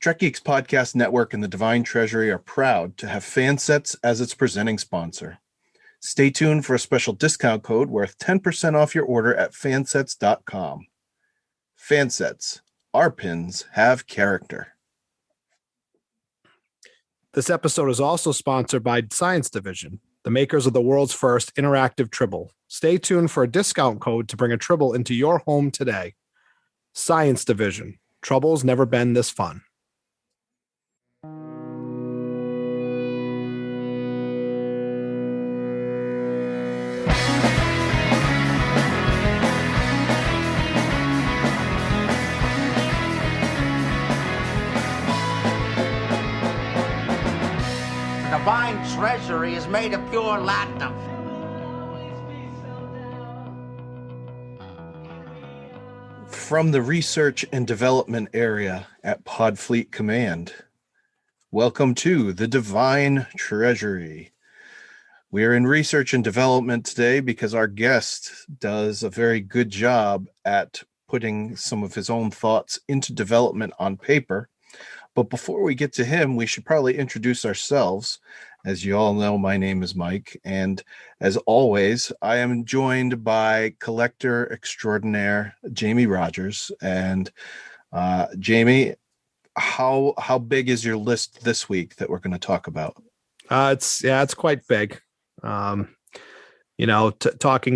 Trek Geeks Podcast Network and the Divine Treasury are proud to have Fansets as its presenting sponsor. Stay tuned for a special discount code worth 10% off your order at fansets.com. Fansets. Our pins have character. This episode is also sponsored by Science Division, the makers of the world's first interactive Tribble. Stay tuned for a discount code to bring a Tribble into your home today. Science Division. Trouble's never been this fun. The Divine Treasury is made of pure latinum. From the Research and Development area at Podfleet Command, welcome to the Divine Treasury. We are in research and development today because our guest does a very good job at putting some of his own thoughts into development on paper. But before we get to him, we should probably introduce ourselves. As you all know, my name is Mike, and as always, I am joined by collector extraordinaire Jamie Rogers. And Jamie, how big is your list this week that we're going to talk about? It's quite big. Talking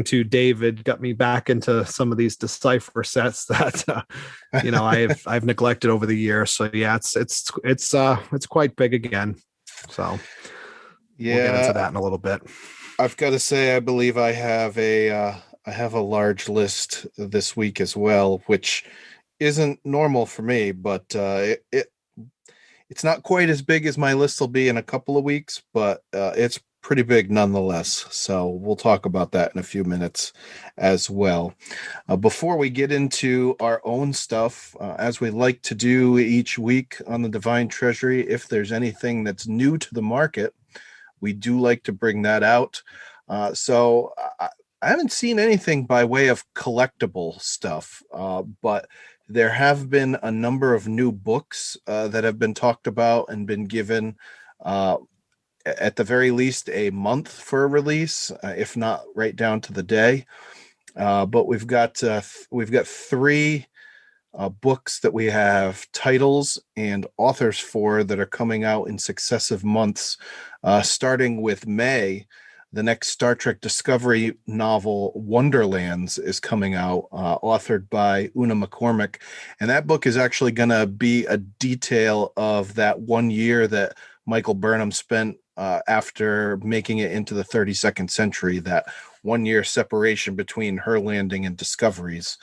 to David got me back into some of these Decipher sets that I've neglected over the years. So yeah, it's quite big again. So yeah, we'll get into that in a little bit. I've got to say, I believe I have a large list this week as well, which isn't normal for me, but it's not quite as big as my list will be in a couple of weeks, but it's pretty big nonetheless. So we'll talk about that in a few minutes as well. Before we get into our own stuff, as we like to do each week on the Divine Treasury, if there's anything that's new to the market, we do like to bring that out. So I haven't seen anything by way of collectible stuff, but there have been a number of new books that have been talked about and been given at the very least a month for a release, if not right down to the day. But we've got three books that we have titles and authors for that are coming out in successive months, starting with May. The next Star Trek Discovery novel, Wonderlands, is coming out, authored by Una McCormick. And that book is actually going to be a detail of that 1 year that Michael Burnham spent after making it into the 32nd century, that 1 year separation between her landing and Discovery's.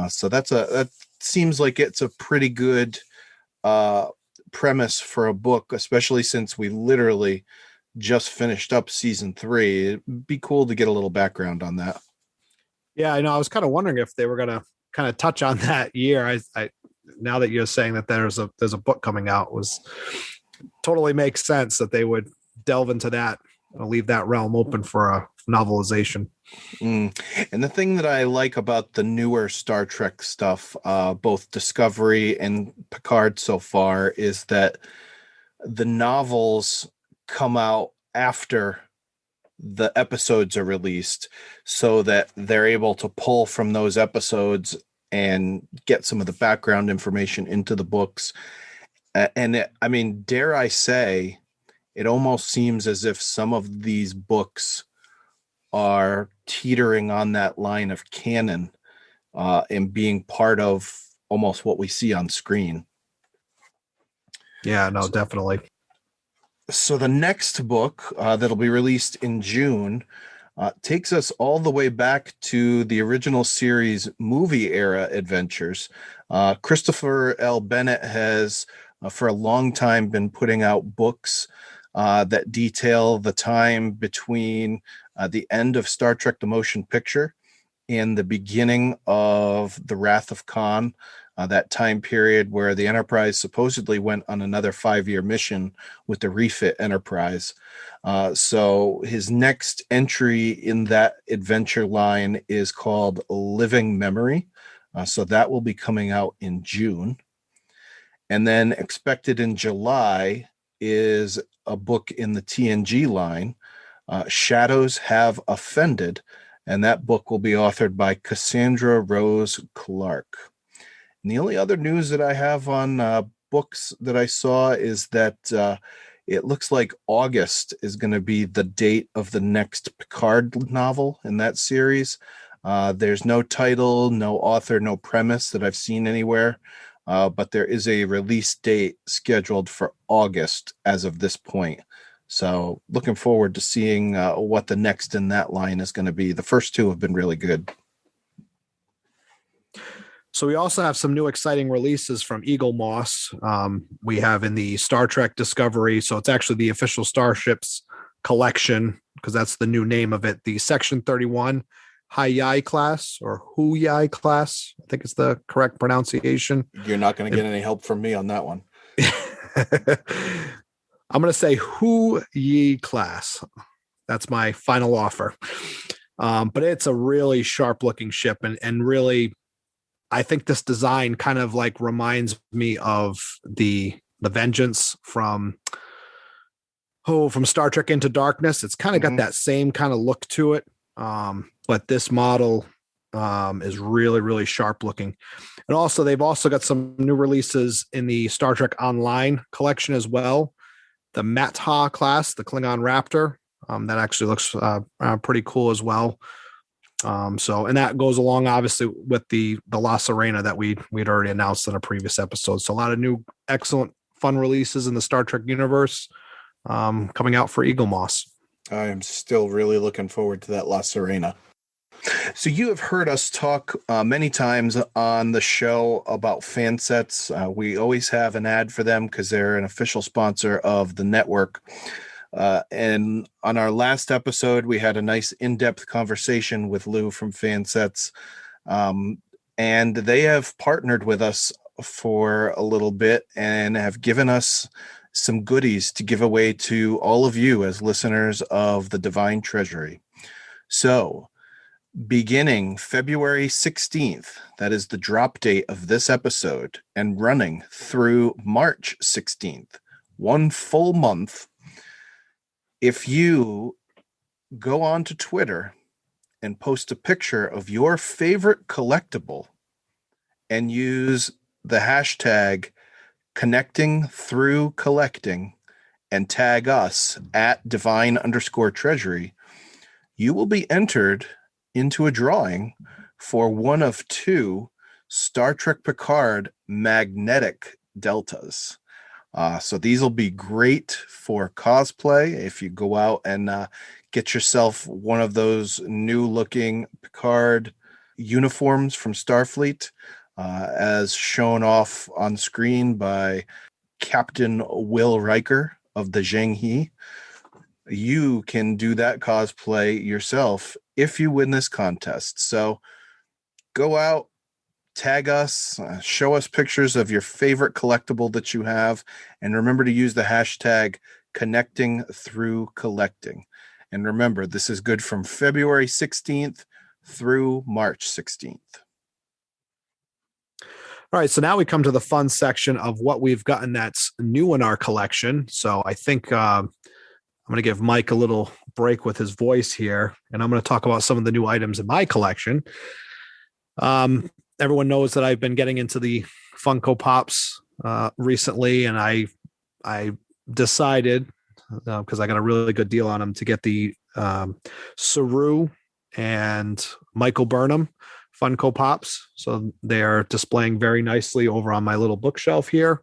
So that seems like it's a pretty good premise for a book, especially since we literally just finished up season 3. It'd be cool to get a little background on that. Yeah, I know. I was kind of wondering if they were going to kind of touch on that year. I now that you're saying that there's a book coming out, was totally makes sense that they would delve into that and leave that realm open for a novelization. And the thing that I like about the newer Star Trek stuff, both Discovery and Picard so far, is that the novels come out after the episodes are released, so that they're able to pull from those episodes and get some of the background information into the books. And dare I say, it almost seems as if some of these books are teetering on that line of canon and being part of almost what we see on screen. Yeah, no, definitely. So the next book that'll be released in June takes us all the way back to the original series movie era adventures. Christopher L. Bennett has for a long time been putting out books that detail the time between the end of Star Trek the Motion Picture and the beginning of the Wrath of Khan, that time period where the Enterprise supposedly went on another 5-year mission with the refit Enterprise. So his next entry in that adventure line is called Living Memory. So that will be coming out in June. And then expected in July is a book in the TNG line, Shadows Have Offended, and that book will be authored by Cassandra Rose Clark. And the only other news that I have on books that I saw is that it looks like August is going to be the date of the next Picard novel in that series. There's no title, no author, no premise that I've seen anywhere, but there is a release date scheduled for August as of this point. So looking forward to seeing what the next in that line is going to be. The first two have been really good. So we also have some new exciting releases from Eagle Moss. We have in the Star Trek Discovery. So it's actually the official Starships collection, because that's the new name of it. The Section 31 Hayai class, or Huyai class, I think it's the correct pronunciation. You're not going to get any help from me on that one. I'm going to say Huyi class. That's my final offer. But it's a really sharp looking ship, and really, I think this design kind of like reminds me of the Vengeance from Star Trek Into Darkness. It's kind of got that same kind of look to it. But this model is really, really sharp looking. And also, they've also got some new releases in the Star Trek Online collection as well. The Matha class, the Klingon Raptor, that actually looks pretty cool as well. And that goes along obviously with the La Sirena that we'd already announced in a previous episode. So a lot of new, excellent, fun releases in the Star Trek universe coming out for Eagle Moss. I am still really looking forward to that La Sirena. So you have heard us talk many times on the show about fan sets. We always have an ad for them because they're an official sponsor of the network. And on our last episode, we had a nice in-depth conversation with Lou from Fansets. And they have partnered with us for a little bit and have given us some goodies to give away to all of you as listeners of the Divine Treasury. So beginning February 16th, that is the drop date of this episode, and running through March 16th, 1 full month, if you go on to Twitter and post a picture of your favorite collectible and use the hashtag connecting through collecting and tag us at divine_treasury, you will be entered into a drawing for one of 2 Star Trek Picard magnetic deltas. So these will be great for cosplay if you go out and get yourself one of those new looking Picard uniforms from Starfleet, as shown off on screen by Captain Will Riker of the Zheng He. You can do that cosplay yourself if you win this contest. So go out, tag us, show us pictures of your favorite collectible that you have, and remember to use the hashtag connecting through collecting. And remember, this is good from February 16th through March 16th. All right, so now we come to the fun section of what we've gotten that's new in our collection. So I think I'm going to give Mike a little break with his voice here, and I'm going to talk about some of the new items in my collection. Everyone knows that I've been getting into the Funko Pops recently, and I decided, because I got a really good deal on them, to get the Saru and Michael Burnham Funko Pops. So they are displaying very nicely over on my little bookshelf here,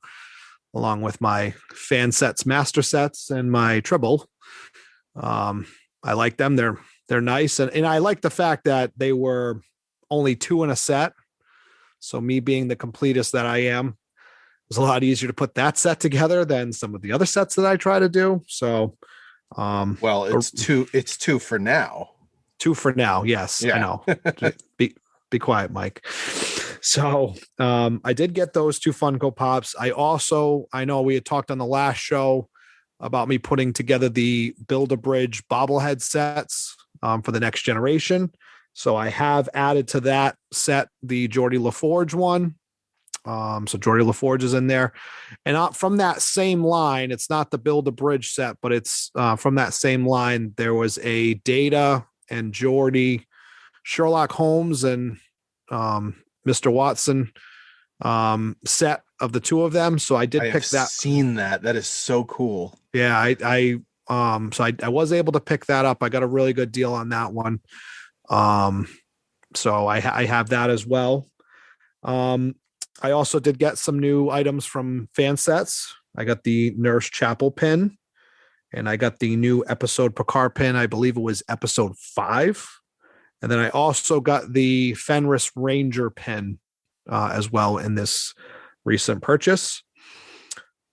along with my fan sets, master sets, and my Tribble. I like them. They're nice. And I like the fact that they were only 2 in a set. So me being the completist that I am, it was a lot easier to put that set together than some of the other sets that I try to do. So, well, it's two for now. 2 for now. Yes, yeah. I know. Be quiet, Mike. So I did get those 2 Funko Pops. I know we had talked on the last show about me putting together the Build-A-Bridge bobblehead sets for the next generation. So I have added to that set the Geordie LaForge one. So Geordie LaForge is in there. And from that same line, it's not the Build a Bridge set, but it's from that same line, there was a Data and Geordie, Sherlock Holmes and Mr. Watson set of the two of them. So I did pick that. Seen that. That is so cool. Yeah, I was able to pick that up. I got a really good deal on that one. So I have that as well. I also did get some new items from fan sets. I got the Nurse Chapel pin, and I got the new episode Picard pin. I believe it was episode 5. And then I also got the Fenris Ranger pin as well in this recent purchase.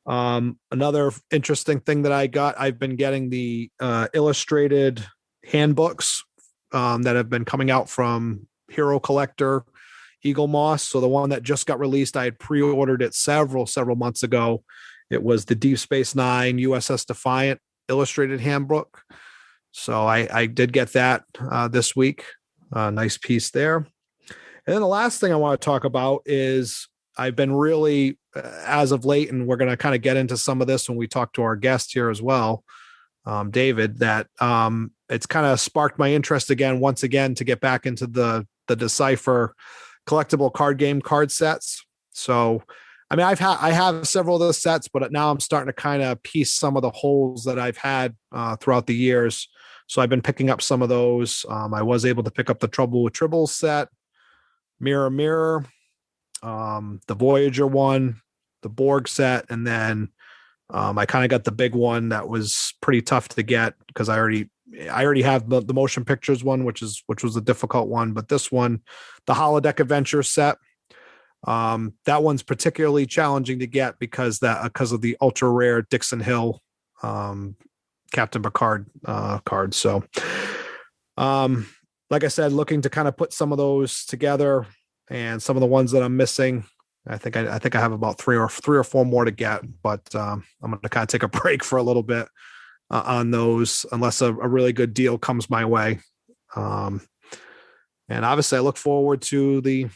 Another interesting thing that I got, I've been getting the illustrated handbooks that have been coming out from Hero Collector, Eagle Moss. So the one that just got released, I had pre-ordered it several months ago. It was the Deep Space Nine USS Defiant illustrated handbook. So I did get that this week. Nice piece there. And then the last thing I want to talk about is I've been really, as of late, and we're going to kind of get into some of this when we talk to our guest here as well, David, that it's kind of sparked my interest once again to get back into the Decipher collectible card game card sets. So, I mean, I have several of those sets, but now I'm starting to kind of piece some of the holes that I've had throughout the years. So I've been picking up some of those. I was able to pick up the Trouble with Tribble set, Mirror, the Voyager one, the Borg set, and then I kind of got the big one that was pretty tough to get because I already have the motion pictures one, which was a difficult one, but this one, the Holodeck Adventure set, that one's particularly challenging to get because of the ultra rare Dixon Hill Captain Picard card. So, like I said, looking to kind of put some of those together, and some of the ones that I'm missing. I think I have about three or four more to get, but I'm going to kind of take a break for a little bit on those, unless a really good deal comes my way. And obviously, I look forward to the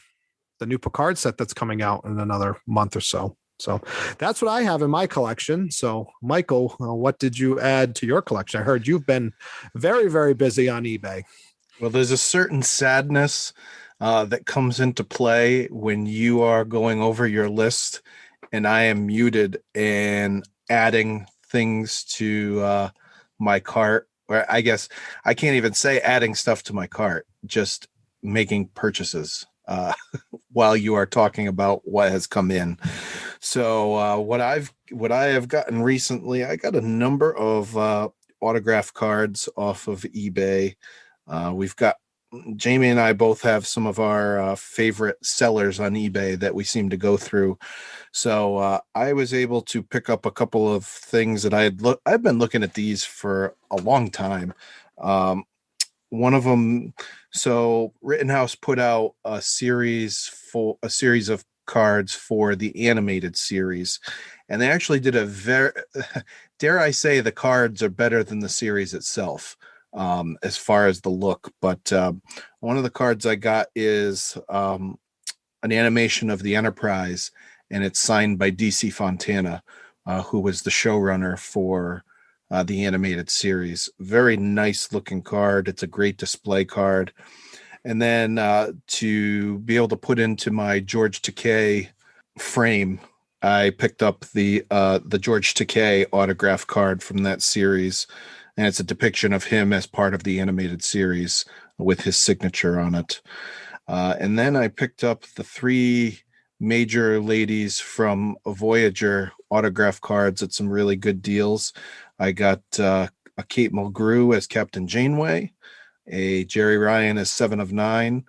new Picard set that's coming out in another month or so. So that's what I have in my collection. So, Michael, what did you add to your collection? I heard you've been very, very busy on eBay. Well, there's a certain sadness that comes into play when you are going over your list and I am muted and adding things to my cart, or I guess I can't even say adding stuff to my cart, just making purchases while you are talking about what has come in. So what I have gotten recently, I got a number of autograph cards off of eBay. We've got Jamie and I both have some of our favorite sellers on eBay that we seem to go through. So I was able to pick up a couple of things that I've been looking at these for a long time. One of them, so Rittenhouse put out a series of cards for the animated series, and they actually did a very, dare I say, the cards are better than the series itself. As far as the look, but one of the cards I got is an animation of the Enterprise, and it's signed by DC Fontana, who was the showrunner for the animated series. Very nice looking card. It's a great display card. And then to be able to put into my George Takei frame, I picked up the George Takei autograph card from that series. And it's a depiction of him as part of the animated series with his signature on it. And then I picked up the 3 major ladies from Voyager autograph cards at some really good deals. I got a Kate Mulgrew as Captain Janeway, a Jerry Ryan as 7 of 9,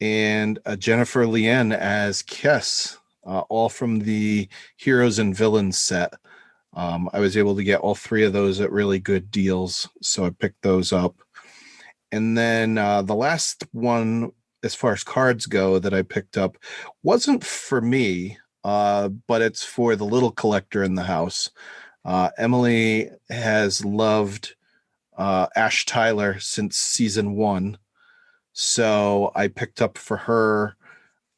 and a Jennifer Lien as Kess, all from the Heroes and Villains set. I was able to get all 3 of those at really good deals, so I picked those up. And then the last one, as far as cards go, that I picked up wasn't for me, but it's for the little collector in the house. Emily has loved Ash Tyler since season 1, so I picked up for her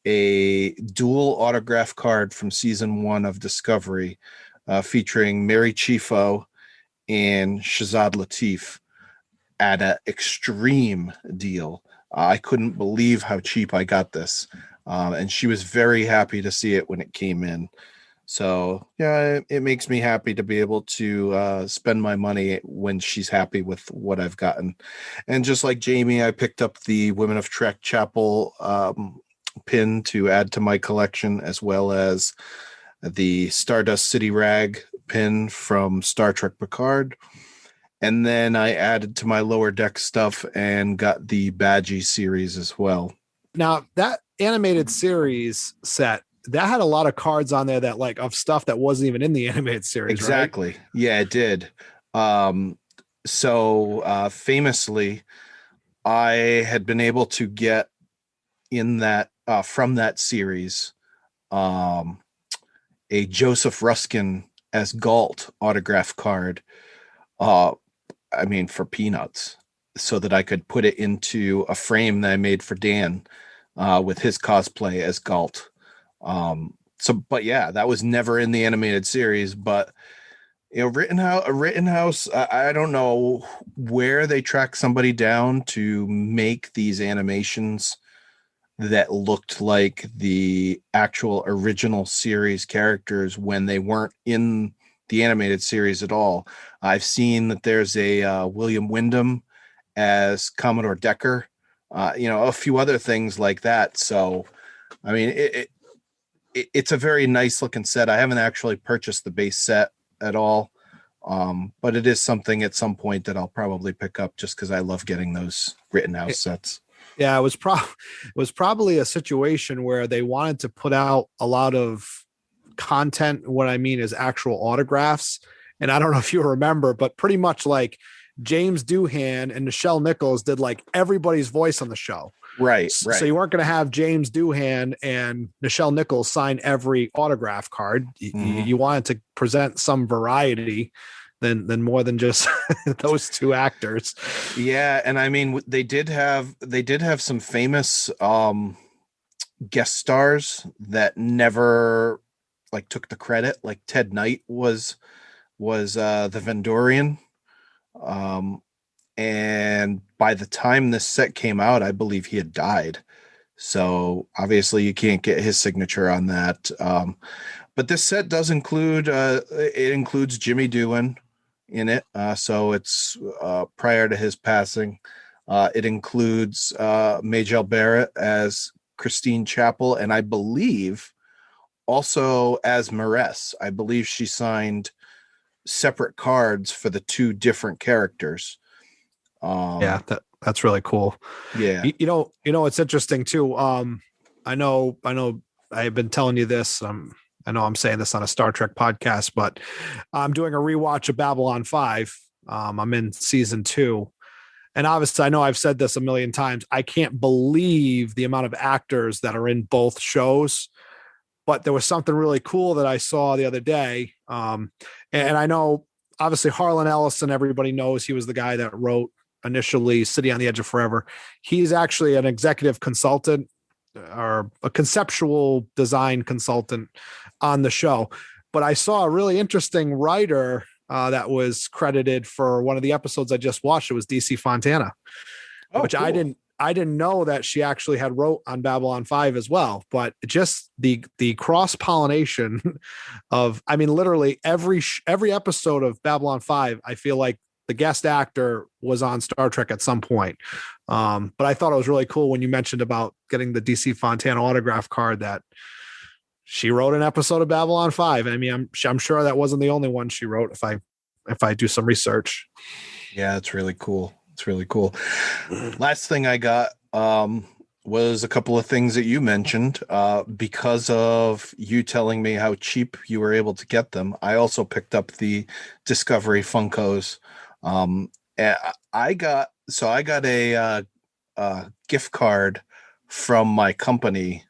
a dual autograph card from season 1 of Discovery, featuring Mary Chieffo and Shazad Latif at an extreme deal. I couldn't believe how cheap I got this. And she was very happy to see it when it came in. So yeah, it makes me happy to be able to spend my money when she's happy with what I've gotten. And just like Jamie, I picked up the Women of Trek Chapel pin to add to my collection, as well as the Stardust City Rag pin from Star Trek Picard. And then I added to my Lower Deck stuff and got the Badgie series as well. Now, that animated series set, that had a lot of cards on there that like of stuff that wasn't even in the animated series. Exactly. Right? Yeah, it did. So famously, I had been able to get in that from that series a Joseph Ruskin as Galt autograph card. For peanuts, so that I could put it into a frame that I made for Dan with his cosplay as Galt. But yeah, that was never in the animated series. But Rittenhouse, I don't know where they tracked somebody down to make these animations that looked like the actual original series characters when they weren't in the animated series at all. I've seen that there's a William Wyndham as Commodore Decker, a few other things like that. So, I mean, it's a very nice looking set. I haven't actually purchased the base set at all, but it is something at some point that I'll probably pick up just because I love getting those Rittenhouse sets. Yeah, it was probably a situation where they wanted to put out a lot of content. What I mean is actual autographs. And I don't know if you remember, but pretty much like James Doohan and Nichelle Nichols did like everybody's voice on the show. Right. So you weren't going to have James Doohan and Nichelle Nichols sign every autograph card. You wanted to present some variety than more than just those two actors. Yeah. And I mean, they did have some famous guest stars that never like took the credit. Like Ted Knight was the Vendorian. And by the time this set came out, I believe he had died. So obviously you can't get his signature on that. But this set does include, it includes Jimmy Doohan in it. So it's prior to his passing. It includes Majel Barrett as Christine Chapel, and I believe also as Maress. I believe she signed separate cards for the two different characters. That's really cool. Yeah. You know, it's interesting too. I know I've been telling you this. I know I'm saying this on a Star Trek podcast, but I'm doing a rewatch of Babylon 5. I'm in season 2. And obviously, I know I've said this a million times. I can't believe the amount of actors that are in both shows. But there was something really cool that I saw the other day. And I know, obviously, Harlan Ellison, everybody knows he was the guy that wrote initially City on the Edge of Forever. He's actually an executive consultant or a conceptual design consultant on the show. But I saw a really interesting writer that was credited for one of the episodes I just watched. It was DC Fontana, which cool. I didn't know that she actually had wrote on Babylon 5 as well, but just the cross pollination of, I mean, literally every episode of Babylon 5, I feel like the guest actor was on Star Trek at some point. But I thought it was really cool when you mentioned about getting the DC Fontana autograph card that she wrote an episode of Babylon 5. I mean, I'm sure that wasn't the only one she wrote if I do some research. Yeah, it's really cool. It's really cool. Last thing I got was a couple of things that you mentioned. Because of you telling me how cheap you were able to get them, I also picked up the Discovery Funkos. And I got a gift card from my company.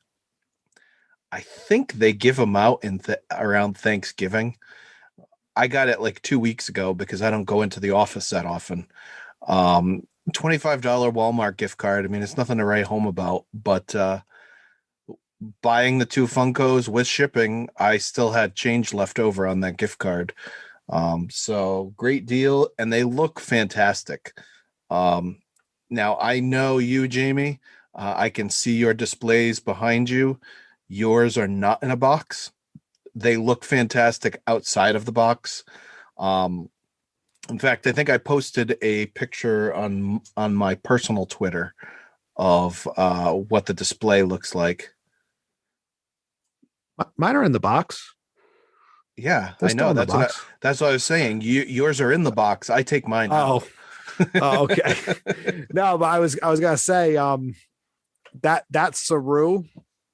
I think they give them out in around Thanksgiving. I got it like 2 weeks ago because I don't go into the office that often. $25 Walmart gift card. I mean, it's nothing to write home about, but buying the 2 Funkos with shipping, I still had change left over on that gift card. So great deal, and they look fantastic. Now I know you, Jamie. I can see your displays behind you. Yours are not in a box. They look fantastic outside of the box. In fact, I think I posted a picture on my personal Twitter of what the display looks Mine are in the box. Yeah, They're I know. still in the box. That's what I was saying. Yours are in the box. I take mine out. Oh, okay. No, but I was gonna say that Saru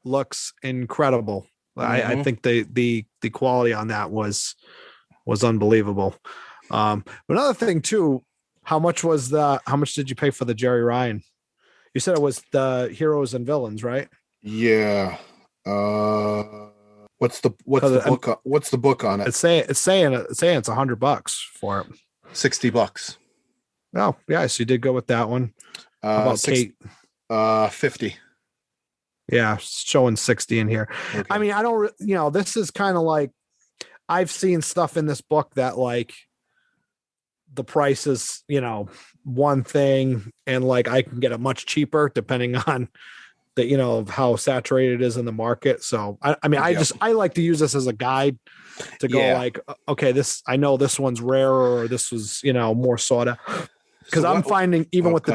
looks incredible. I think the quality on that was unbelievable. Another thing too, how much did you pay for the Jerry Ryan? You said it was the Heroes and Villains, right? Yeah. What's the book? What's the book on it? It's saying it's $100 for it. $60. Oh, yeah. So you did go with that one. How about Kate? 50. Yeah, showing 60 in here. Okay. I mean, I don't. This is kind of like I've seen stuff in this book that like the price is one thing, and like I can get it much cheaper depending on the how saturated it is in the market. So I like to use this as a guide to go like, okay, I know this one's rarer, or this was more sought out, because I'm finding even with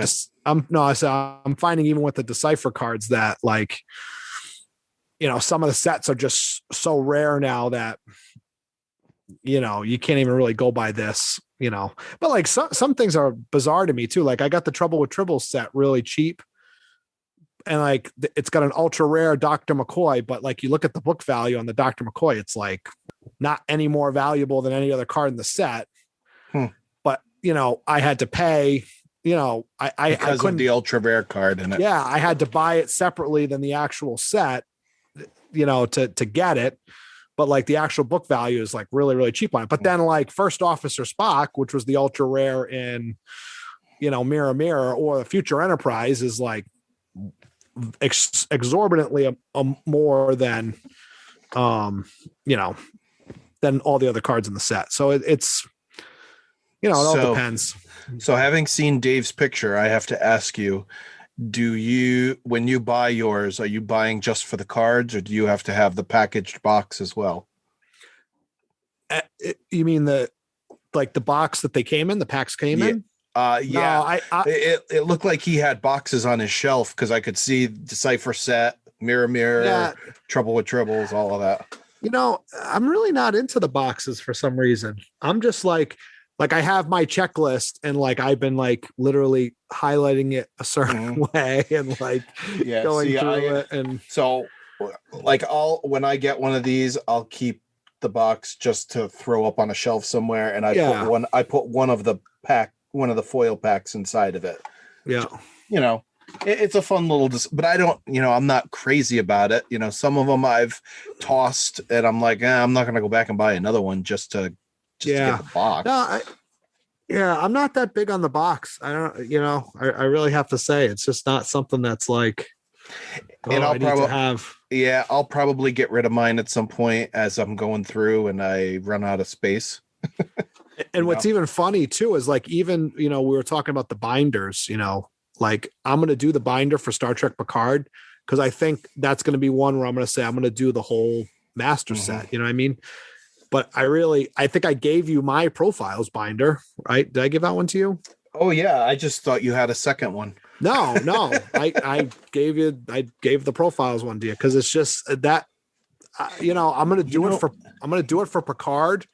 I'm finding even with the Decipher cards that like some of the sets are just so rare now that you can't even really go by this, but like some things are bizarre to me too. Like I got the Trouble with Tribble set really cheap, and like it's got an ultra rare Dr. McCoy, but like you look at the book value on the Dr. McCoy, it's like not any more valuable than any other card in the set. But I had to pay, I because of the ultra rare card in it. Yeah, I had to buy it separately than the actual set, to get it. But like the actual book value is like really, really cheap on it. But then like First Officer Spock, which was the ultra rare in, Mirror Mirror, or the Future Enterprise, is like exorbitantly more than than all the other cards in the set. So it's it all depends. So having seen Dave's picture, I have to ask you, when you buy yours, are you buying just for the cards, or do you have to have the packaged box as well? You mean the box that they came in, the packs came in? Yeah. No, it looked like he had boxes on his shelf, because I could see Decipher set, Mirror, Trouble with Tribbles, all of that. I'm really not into the boxes for some reason. I'm just like I have my checklist, and like I've been like literally highlighting it a certain way, and like going through it. And so like when I get one of these, I'll keep the box just to throw up on a shelf somewhere, and I put one of the foil packs inside of it. Yeah. It's a fun little, but I don't, I'm not crazy about it. Some of them I've tossed, and I'm like, I'm not going to go back and buy another one just to get the box. No, I'm not that big on the box. I don't, I really have to say, it's just not something that's like, and I'll probably get rid of mine at some point as I'm going through and I run out of space. And what's even funny too is like, even, we were talking about the binders, like I'm going to do the binder for Star Trek Picard, because I think that's going to be one where I'm going to say I'm going to do the whole master set. You know what I mean? But I think I gave you my profiles binder, right? Did I give that one to you? Oh yeah. I just thought you had a second one. No. I gave the profiles one to you, because it's just that, I'm going to do it for Picard.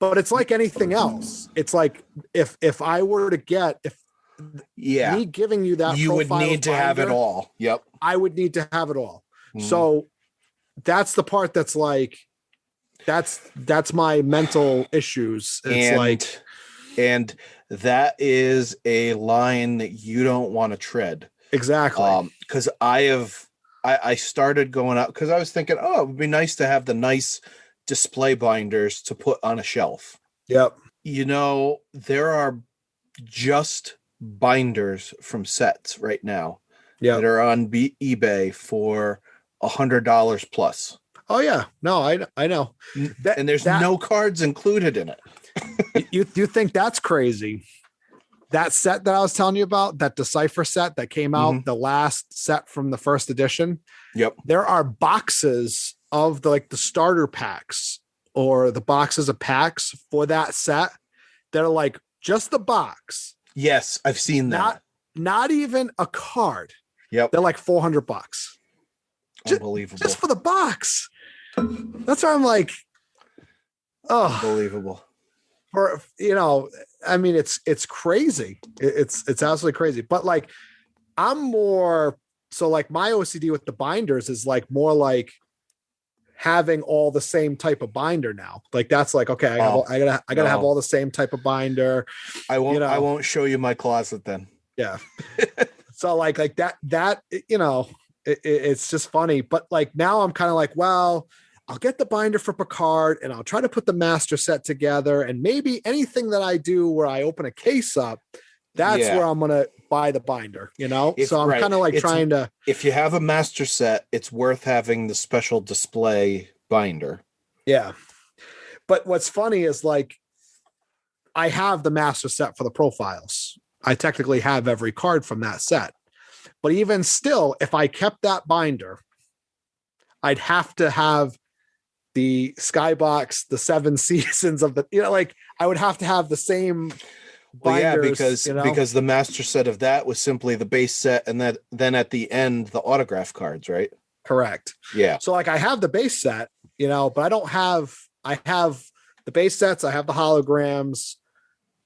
But it's like anything else. It's like if I were to get me giving you that, you would need to have it all. Yep. I would need to have it all. So that's the part that's like, that's my mental issues. It's and that is a line that you don't want to tread. Exactly. Because I started going out, because I was thinking, it would be nice to have the nice display binders to put on a shelf. Yep. There are just binders from sets right now that are on eBay for $100 plus. Oh yeah, no, I know. And there's no cards included in it. you think that's crazy? That set that I was telling you about, that Decipher set that came out, the last set from the first edition. Yep. There are boxes of the starter packs or the boxes of packs for that set that are like just the box. Yes, I've seen that. Not even a card. Yep. They're like $400. Unbelievable. Just for the box. That's why I'm like, oh, unbelievable. For I mean, it's crazy. It's absolutely crazy. But like, I'm more so like my OCD with the binders is like more like having all the same type of binder now. Like that's like, okay, I gotta have all the same type of binder. I won't show you my closet then. Yeah. So like that it's just funny. But like now I'm kind of like, well, I'll get the binder for Picard and I'll try to put the master set together, and maybe anything that I do where I open a case up, that's where I'm going to buy the binder, so I'm kind of like trying to, if you have a master set, it's worth having the special display binder. Yeah. But what's funny is like, I have the master set for the profiles. I technically have every card from that set, but even still, if I kept that binder, I'd have to have the skybox, the 7 seasons of the, like I would have to have the same binders, because the master set of that was simply the base set, and then at the end the autograph cards, right? Correct. Yeah. So like I have the base set, but I have the base sets, I have the holograms,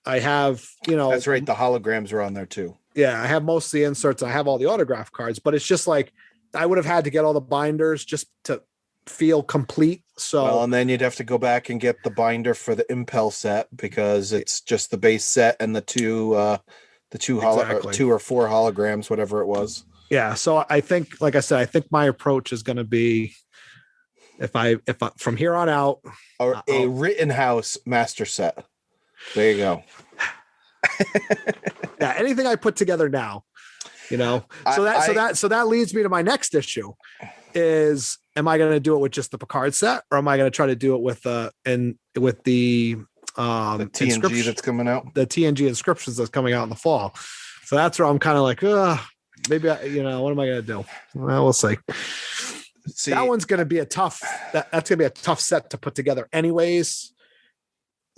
I have, That's right, the holograms are on there too. Yeah, I have most of the inserts, I have all the autograph cards, but it's just like I would have had to get all the binders just to feel complete. So and then you'd have to go back and get the binder for the Impel set, because it's just the base set and the two two or four holograms, whatever it was. Yeah. So I think, like I said, I think my approach is going to be, if I from here on out, a Rittenhouse master set. There you go. Yeah. Anything I put together now, so that leads me to my next issue is, am I going to do it with just the Picard set, or am I going to try to do it with the TNG that's coming out, the TNG inscriptions that's coming out in the fall? So that's where I'm kind of like, maybe what am I going to do? Well, we'll see. That one's going to be that's going to be a tough set to put together anyways.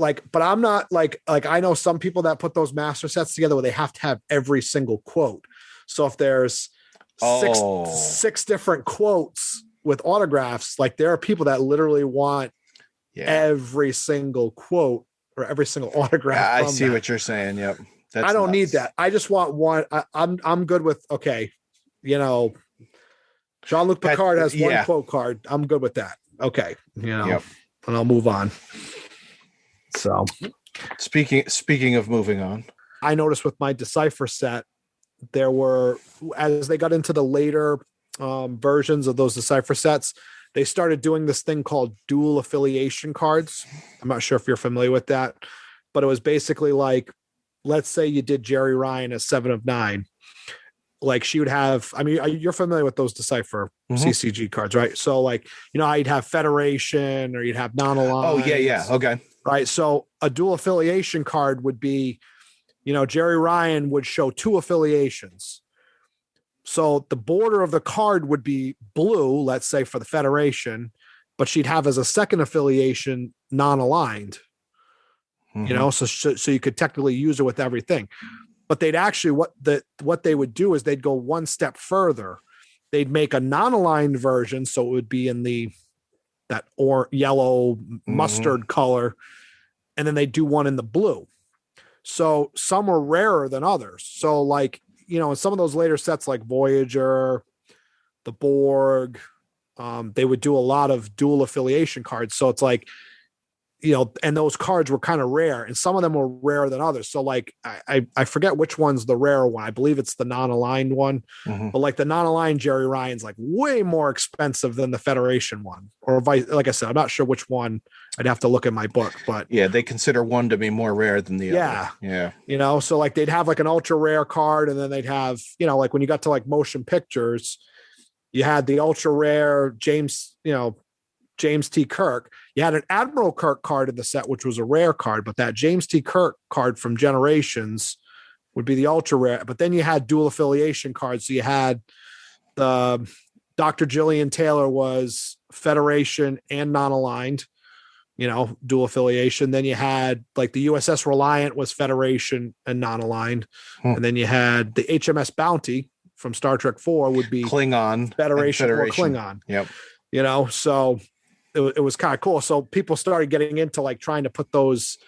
Like, but I'm not like I know some people that put those master sets together where they have to have every single quote. So if there's six different quotes with autographs, like there are people that literally want every single quote or every single autograph. Yeah, I see what you're saying. Yep. I don't need that. I just want one. I'm good with, Jean-Luc Picard has one quote card. I'm good with that. Okay. And I'll move on. So speaking of moving on, I noticed with my Decipher set, there were, as they got into the later versions of those Decipher sets, they started doing this thing called dual affiliation cards. I'm not sure if you're familiar with that, but it was basically like, let's say you did Jerry Ryan as 7 of 9. Like she would have, you're familiar with those Decipher CCG cards, right? So like, you'd have Federation, or you'd have non-aligned. Oh yeah. Okay. Right. So a dual affiliation card would be, Jerry Ryan would show 2 affiliations. So the border of the card would be blue, let's say for the Federation, but she'd have as a second affiliation non-aligned, so you could technically use her with everything. But they'd actually, what they would do is they'd go one step further. They'd make a non-aligned version. So it would be in that yellow mustard color. And then they do one in the blue. So some are rarer than others. So like, in some of those later sets like Voyager, the Borg, they would do a lot of dual affiliation cards. So it's like, and those cards were kind of rare, and some of them were rarer than others. So like, I forget which one's the rare one. I believe it's the non-aligned one, but like the non-aligned Jerry Ryan's like way more expensive than the Federation one, or like I said, I'm not sure which one. I'd have to look at my book, but yeah, they consider one to be more rare than the other. Yeah. So like they'd have like an ultra rare card, and then they'd have, like when you got to like motion pictures, You had the ultra rare James T. Kirk. You had an Admiral Kirk card in the set, which was a rare card, but that James T. Kirk card from Generations would be the ultra rare. But then you had dual affiliation cards. So you had the Dr. Jillian Taylor was Federation and non-aligned, dual affiliation. Then you had like the USS Reliant was Federation and non-aligned. And then you had the HMS Bounty from Star Trek 4 would be Klingon Federation or Klingon. Yep. So it was kind of cool. So people started getting into like trying to put those,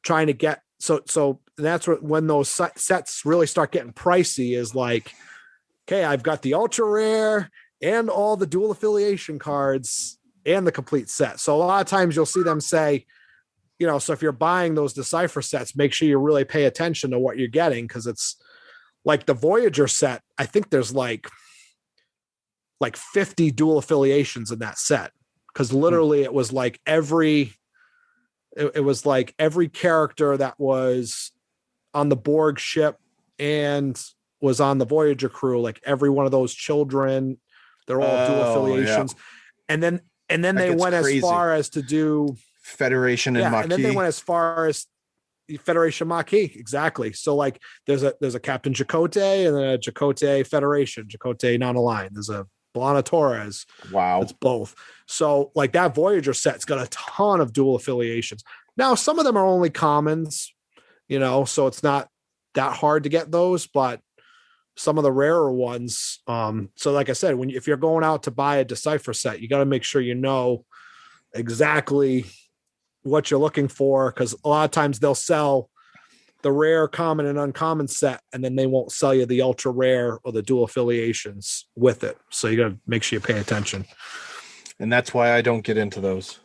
trying to get, so that's when those sets really start getting pricey is like, okay, I've got the ultra rare and all the dual affiliation cards and the complete set. So a lot of times you'll see them say, so if you're buying those Decipher sets, make sure you really pay attention to what you're getting. Cause it's like the Voyager set. I think there's like 50 dual affiliations in that set. Cause literally it was like every character that was on the Borg ship and was on the Voyager crew, like every one of those children, they're all dual affiliations. Yeah. And then they went crazy. As far as to do Federation and Maquis. And then they went as far as Federation Maquis. Exactly. So like there's a Captain Chakotay and then a Chakotay Federation, Chakotay non-aligned. There's a Blana Torres. Wow. It's both. So like that Voyager set's got a ton of dual affiliations. Now, some of them are only commons, so it's not that hard to get those, but some of the rarer ones. So like I said, if you're going out to buy a Decipher set, you got to make sure you know exactly what you're looking for. Cause a lot of times they'll sell the rare, common and uncommon set, and then they won't sell you the ultra rare or the dual affiliations with it. So you got to make sure you pay attention. And that's why I don't get into those.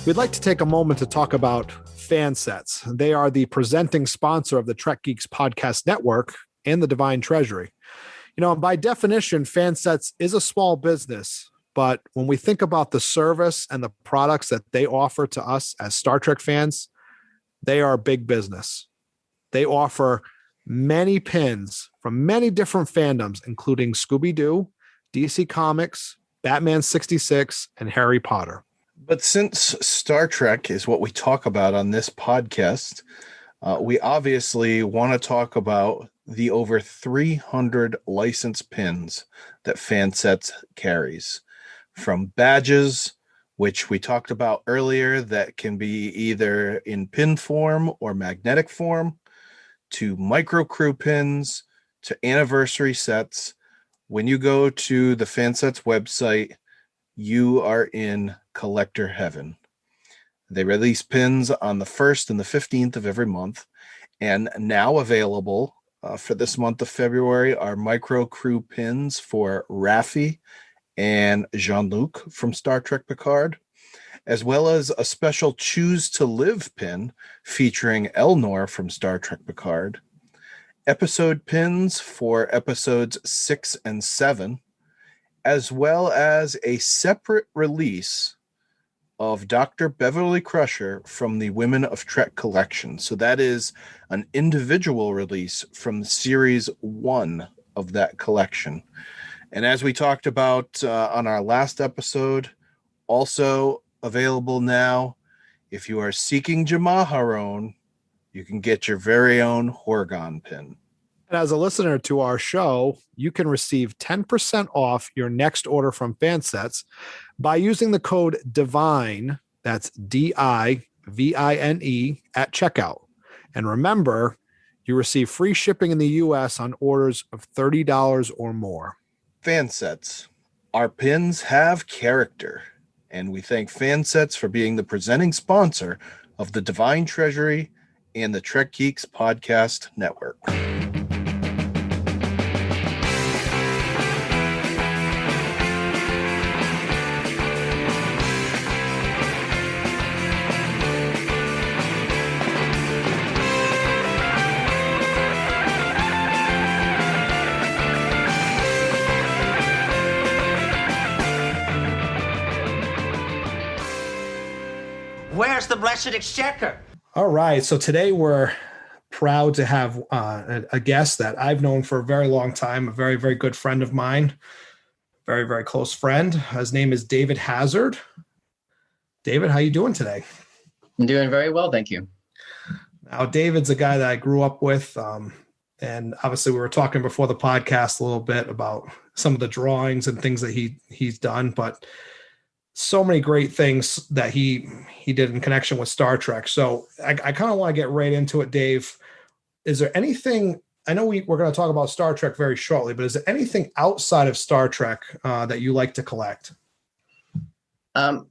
We'd like to take a moment to talk about fan sets. They are the presenting sponsor of the Trek Geeks Podcast Network and the Divine Treasury. By definition, fan sets is a small business, but when we think about the service and the products that they offer to us as Star Trek fans, they are a big business. They offer many pins from many different fandoms, including Scooby-Doo, DC Comics, Batman 66, and Harry Potter. But since Star Trek is what we talk about on this podcast, we obviously want to talk about the over 300 licensed pins that Fansets carries. From badges, which we talked about earlier, that can be either in pin form or magnetic form, to micro crew pins, to anniversary sets. When you go to the Fansets website, you are in collector heaven. They release pins on the 1st and the 15th of every month, and now available for this month of February are micro crew pins for Raffi and Jean-Luc from Star Trek Picard, as well as a special Choose to Live pin featuring Elnor from Star Trek Picard, episode pins for episodes 6 and 7, as well as a separate release of Dr. Beverly Crusher from the Women of Trek collection. So that is an individual release from series 1 of that collection. And as we talked about on our last episode, also available now, if you are seeking Jamaharon, you can get your very own Horgon pin. And as a listener to our show, you can receive 10% off your next order from Fansets by using the code DIVINE, that's DIVINE, at checkout. And remember, you receive free shipping in the U.S. on orders of $30 or more. Fansets. Our pins have character, and we thank Fansets for being the presenting sponsor of the Divine Treasury and the Trek Geeks Podcast Network. the blessed exchequer. All right. So today we're proud to have a guest that I've known for a very long time, a very, very good friend of mine, very, very close friend. His name is David Hazard. David, how you doing today? I'm doing very well, thank you. Now, David's a guy that I grew up with, and obviously we were talking before the podcast a little bit about some of the drawings and things that he's done, but so many great things that he did in connection with Star Trek. So I kind of want to get right into it, Dave. Is there anything, I know we're going to talk about Star Trek very shortly, but is there anything outside of Star Trek that you like to collect? In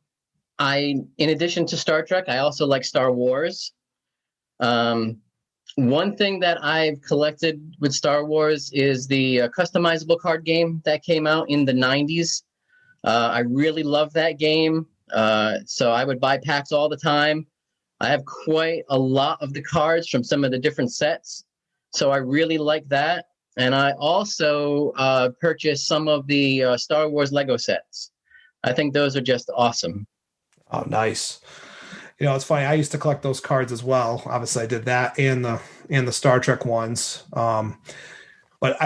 addition to Star Trek, I also like Star Wars. One thing that I've collected with Star Wars is the customizable card game that came out in the 90s. I really love that game. So I would buy packs all the time. I have quite a lot of the cards from some of the different sets. So I really like that. And I also purchased some of the Star Wars Lego sets. I think those are just awesome. Oh, nice. You know, it's funny. I used to collect those cards as well. Obviously, I did that and the Star Trek ones. But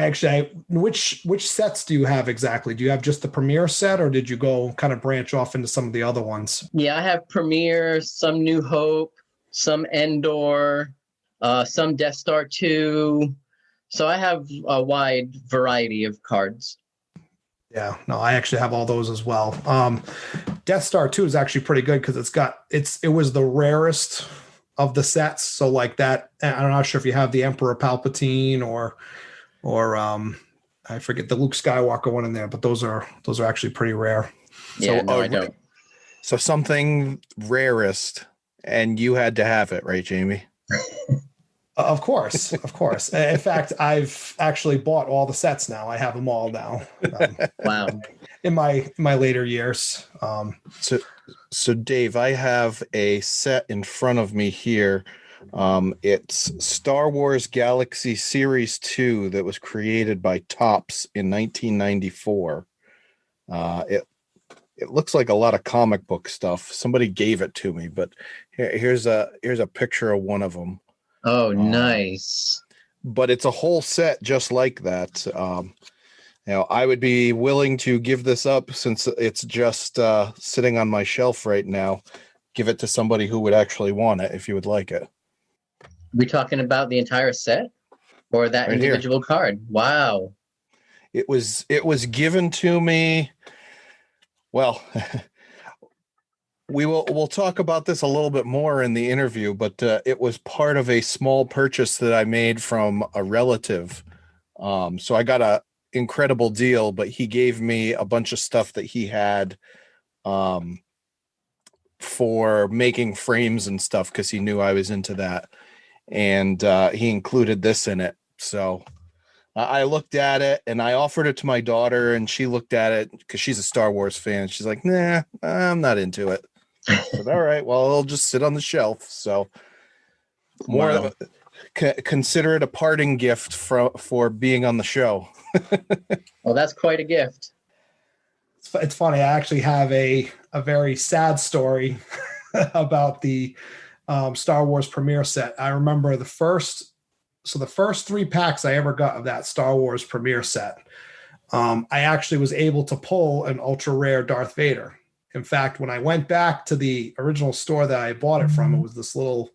which sets do you have exactly? Do you have just the Premiere set, or did you go kind of branch off into some of the other ones? Yeah, I have Premiere, some New Hope, some Endor, some Death Star 2. So I have a wide variety of cards. Yeah, no, I actually have all those as well. Death Star 2 is actually pretty good because it was the rarest of the sets. So like that, I'm not sure if you have the Emperor Palpatine or I forget the Luke Skywalker one in there, but those are actually pretty rare. Yeah, so, no, I don't. So something rarest, and you had to have it, right, Jamie? Of course. In fact, I've actually bought all the sets now. I have them all now. Wow. In my later years. So Dave, I have a set in front of me here. It's Star Wars Galaxy Series 2 that was created by Topps in 1994. It looks like a lot of comic book stuff. Somebody gave it to me, but here's a picture of one of them. Oh, nice. But it's a whole set just like that. I would be willing to give this up since it's just sitting on my shelf right now. Give it to somebody who would actually want it if you would like it. Are we talking about the entire set or that right individual here. Card? Wow. It was given to me. Well, we'll talk about this a little bit more in the interview, but it was part of a small purchase that I made from a relative. So I got a incredible deal, but he gave me a bunch of stuff that he had for making frames and stuff because he knew I was into that. And he included this in it. So I looked at it and I offered it to my daughter, and she looked at it because she's a Star Wars fan. She's like, nah, I'm not into it. I said, all right, well, it'll just sit on the shelf. So consider it a parting gift for being on the show. Well, that's quite a gift. It's funny. I actually have a very sad story about the Star Wars Premiere set. I remember the first 3 packs I ever got of that Star Wars Premiere set. I actually was able to pull an ultra rare Darth Vader. In fact, when I went back to the original store that I bought it from, it was this little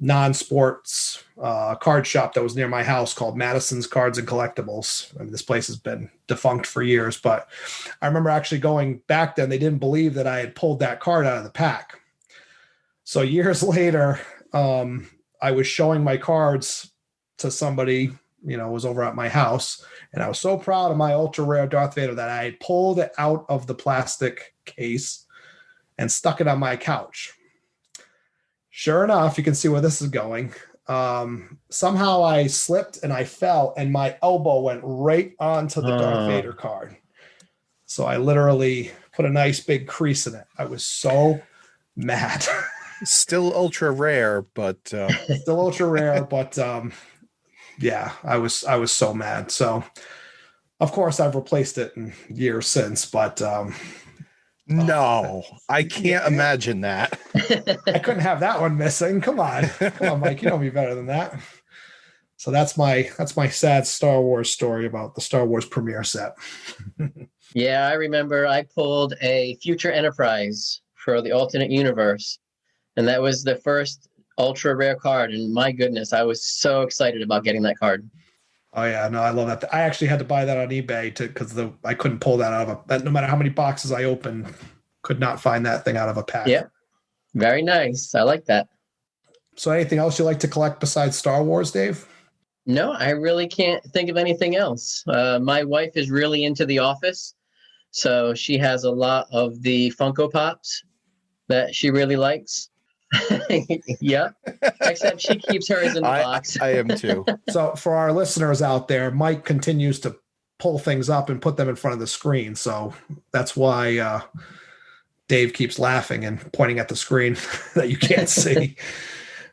non-sports card shop that was near my house called Madison's Cards and Collectibles. I mean, this place has been defunct for years, but I remember actually going back then. They didn't believe that I had pulled that card out of the pack. So years later, I was showing my cards to somebody, was over at my house, and I was so proud of my ultra rare Darth Vader that I pulled it out of the plastic case and stuck it on my couch. Sure enough, you can see where this is going. Somehow I slipped and I fell, and my elbow went right onto the Darth Vader card. So I literally put a nice big crease in it. I was so mad. Still ultra rare, but yeah, I was so mad. So of course I've replaced it in years since, but No, I can't imagine that. I couldn't have that one missing. Come on, Mike. You know me better than that. So that's my sad Star Wars story about the Star Wars premiere set. Yeah, I remember I pulled a Future Enterprise for the alternate universe, and that was the first ultra rare card. And my goodness, I was so excited about getting that card. Oh yeah, no, I love that. I actually had to buy that on eBay because I couldn't pull that out of no matter how many boxes I opened, could not find that thing out of a pack. Yeah, very nice. I like that. So, anything else you like to collect besides Star Wars, Dave? No, I really can't think of anything else. My wife is really into The Office, so she has a lot of the Funko Pops that she really likes. Yeah, except she keeps hers in the box. I am too. So for our listeners out there, Mike continues to pull things up and put them in front of the screen. So that's why Dave keeps laughing and pointing at the screen that you can't see.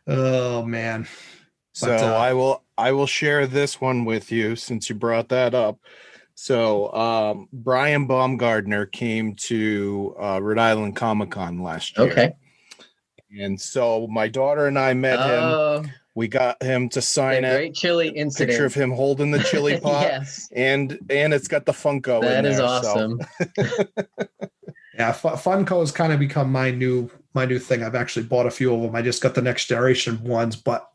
Oh man. So I will share this one with you since you brought that up. So Brian Baumgardner came to Rhode Island Comic-Con last year. Okay. And so my daughter and I met him. We got him to sign a great chili incident. Picture of him holding the chili pot. Yes. And it's got the Funko that in there. That is awesome. So. Yeah, Funko has kind of become my new thing. I've actually bought a few of them. I just got the next generation ones, but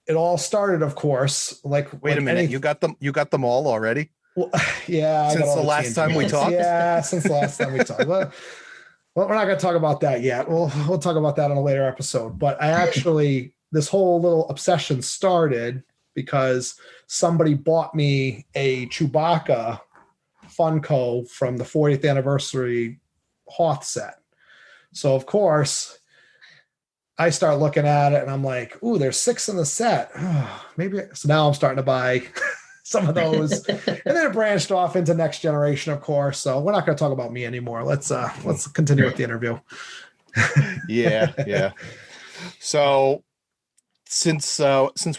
it all started, of course, wait a minute, you got them all already? Well, yeah. Since the last time we talked? Yeah, since the last time we talked. Well, we're not going to talk about that yet. We'll talk about that in a later episode. But I actually, this whole little obsession started because somebody bought me a Chewbacca Funko from the 40th anniversary Hoth set. So, of course, I start looking at it and I'm like, ooh, there's 6 in the set. Maybe. So now I'm starting to buy some of those. And then it branched off into next generation, of course. So we're not going to talk about me anymore. Let's continue with the interview. Yeah. So since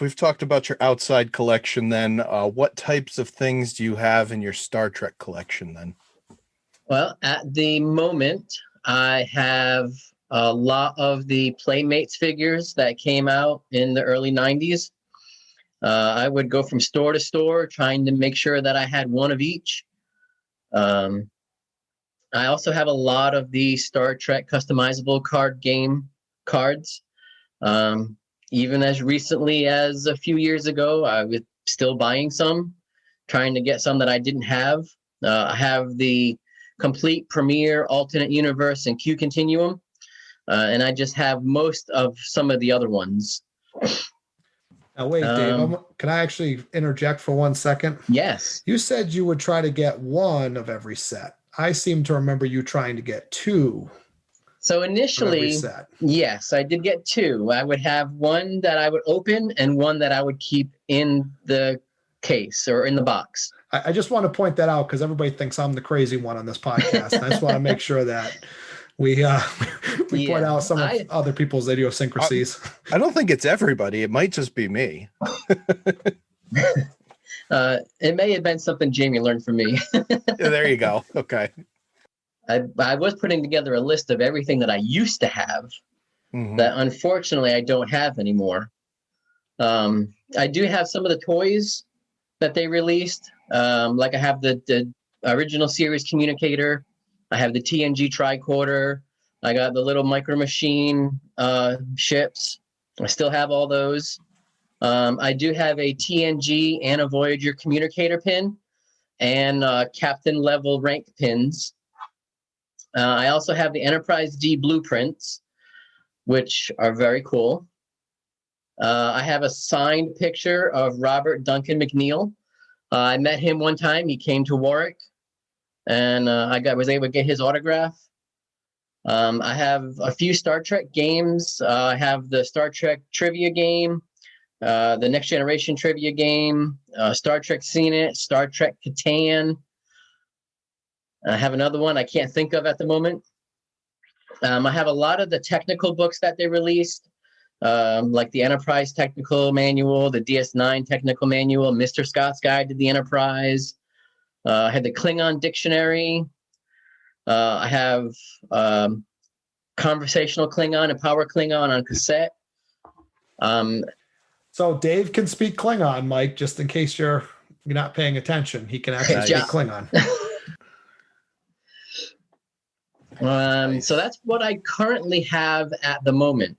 we've talked about your outside collection, then what types of things do you have in your Star Trek collection then? Well, at the moment, I have a lot of the Playmates figures that came out in the early 90s. I would go from store to store trying to make sure that I had one of each. I also have a lot of the Star Trek customizable card game cards. Even as recently as a few years ago, I was still buying some, trying to get some that I didn't have. I have the complete Premiere, Alternate Universe, and Q Continuum. And I just have most of some of the other ones. Now, wait, Dave, can I actually interject for 1 second? Yes. You said you would try to get one of every set. I seem to remember you trying to get 2. So initially, yes, I did get 2. I would have one that I would open and one that I would keep in the case or in the box. I just want to point that out because everybody thinks I'm the crazy one on this podcast. I just want to make sure that we point out some of other people's idiosyncrasies. I don't think it's everybody. It might just be me. It may have been something Jamie learned from me. There you go. Okay. I was putting together a list of everything that I used to have that unfortunately I don't have anymore. I do have some of the toys that they released. Like I have the original series communicator. I have the TNG tricorder. I got the little Micro Machine ships. I still have all those. I do have a TNG and a Voyager communicator pin and captain level rank pins. I also have the Enterprise D blueprints, which are very cool. I have a signed picture of Robert Duncan McNeil. I met him one time. He came to Warwick, and was able to get his autograph. I have a few Star Trek games. I have the Star Trek trivia game, the Next Generation trivia game, Star Trek CNET, Star Trek Catan. I have another one I can't think of at the moment. I have a lot of the technical books that they released, like the Enterprise Technical Manual, the DS9 Technical Manual, Mr. Scott's Guide to the Enterprise. I had the Klingon Dictionary. I have conversational Klingon and power Klingon on cassette. So Dave can speak Klingon, Mike, just in case you're not paying attention. He can actually speak Klingon. So that's what I currently have at the moment.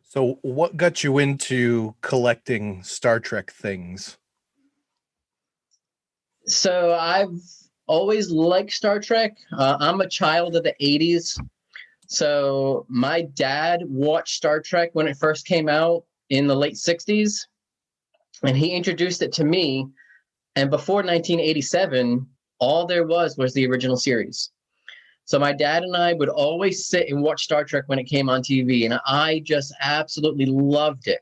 So what got you into collecting Star Trek things? So I've always liked Star Trek. I'm a child of the 80s. So my dad watched Star Trek when it first came out in the late 60s, and he introduced it to me. And before 1987, all there was the original series. So my dad and I would always sit and watch Star Trek when it came on TV, and I just absolutely loved it.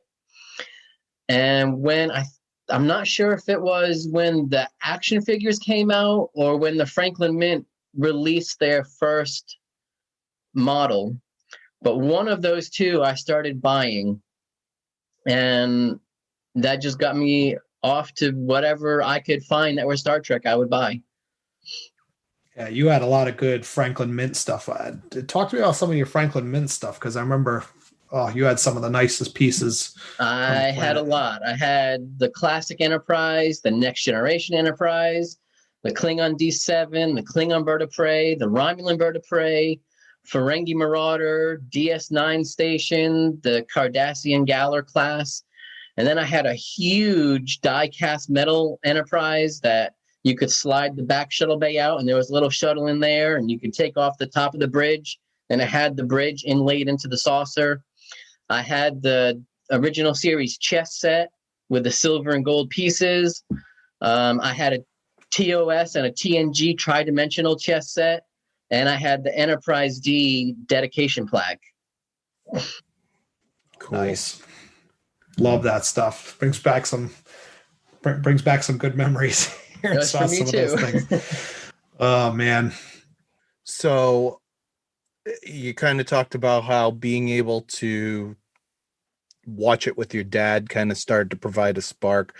And when I'm not sure if it was when the action figures came out or when the Franklin Mint released their first model, but one of those two I started buying, and that just got me off to whatever I could find that was Star Trek I would buy. Yeah, you had a lot of good Franklin Mint stuff. Talk to me about some of your Franklin Mint stuff, because I remember you had some of the nicest pieces. I had a lot. I had the classic Enterprise, the Next Generation Enterprise, the Klingon D7, the Klingon Bird of Prey, the Romulan Bird of Prey, Ferengi Marauder, DS9 Station, the Cardassian Galler class. And then I had a huge die-cast metal Enterprise that you could slide the back shuttle bay out, and there was a little shuttle in there, and you could take off the top of the bridge, and it had the bridge inlaid into the saucer. I had the original series chess set with the silver and gold pieces. I had a TOS and a TNG tri-dimensional chess set, and I had the Enterprise D dedication plaque. Cool. Nice. Love that stuff. Brings back some good memories. That's for me too. Oh man. So you kind of talked about how being able to watch it with your dad kind of started to provide a spark.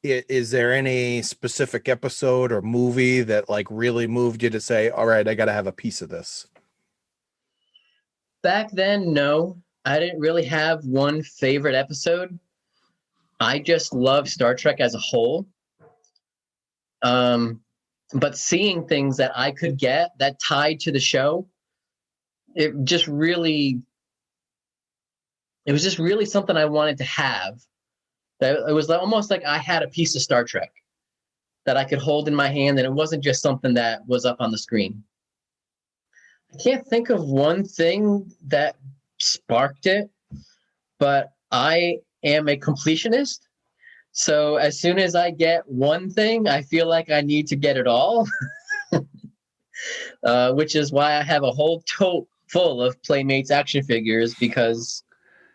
Is there any specific episode or movie that like really moved you to say, all right, I got to have a piece of this? Back then, no. I didn't really have one favorite episode. I just love Star Trek as a whole. But seeing things that I could get that tied to the show, it was just really something I wanted to have. It was almost like I had a piece of Star Trek that I could hold in my hand, and it wasn't just something that was up on the screen. I can't think of one thing that sparked it, but I am a completionist. So as soon as I get one thing, I feel like I need to get it all, which is why I have a whole tote full of Playmates action figures, because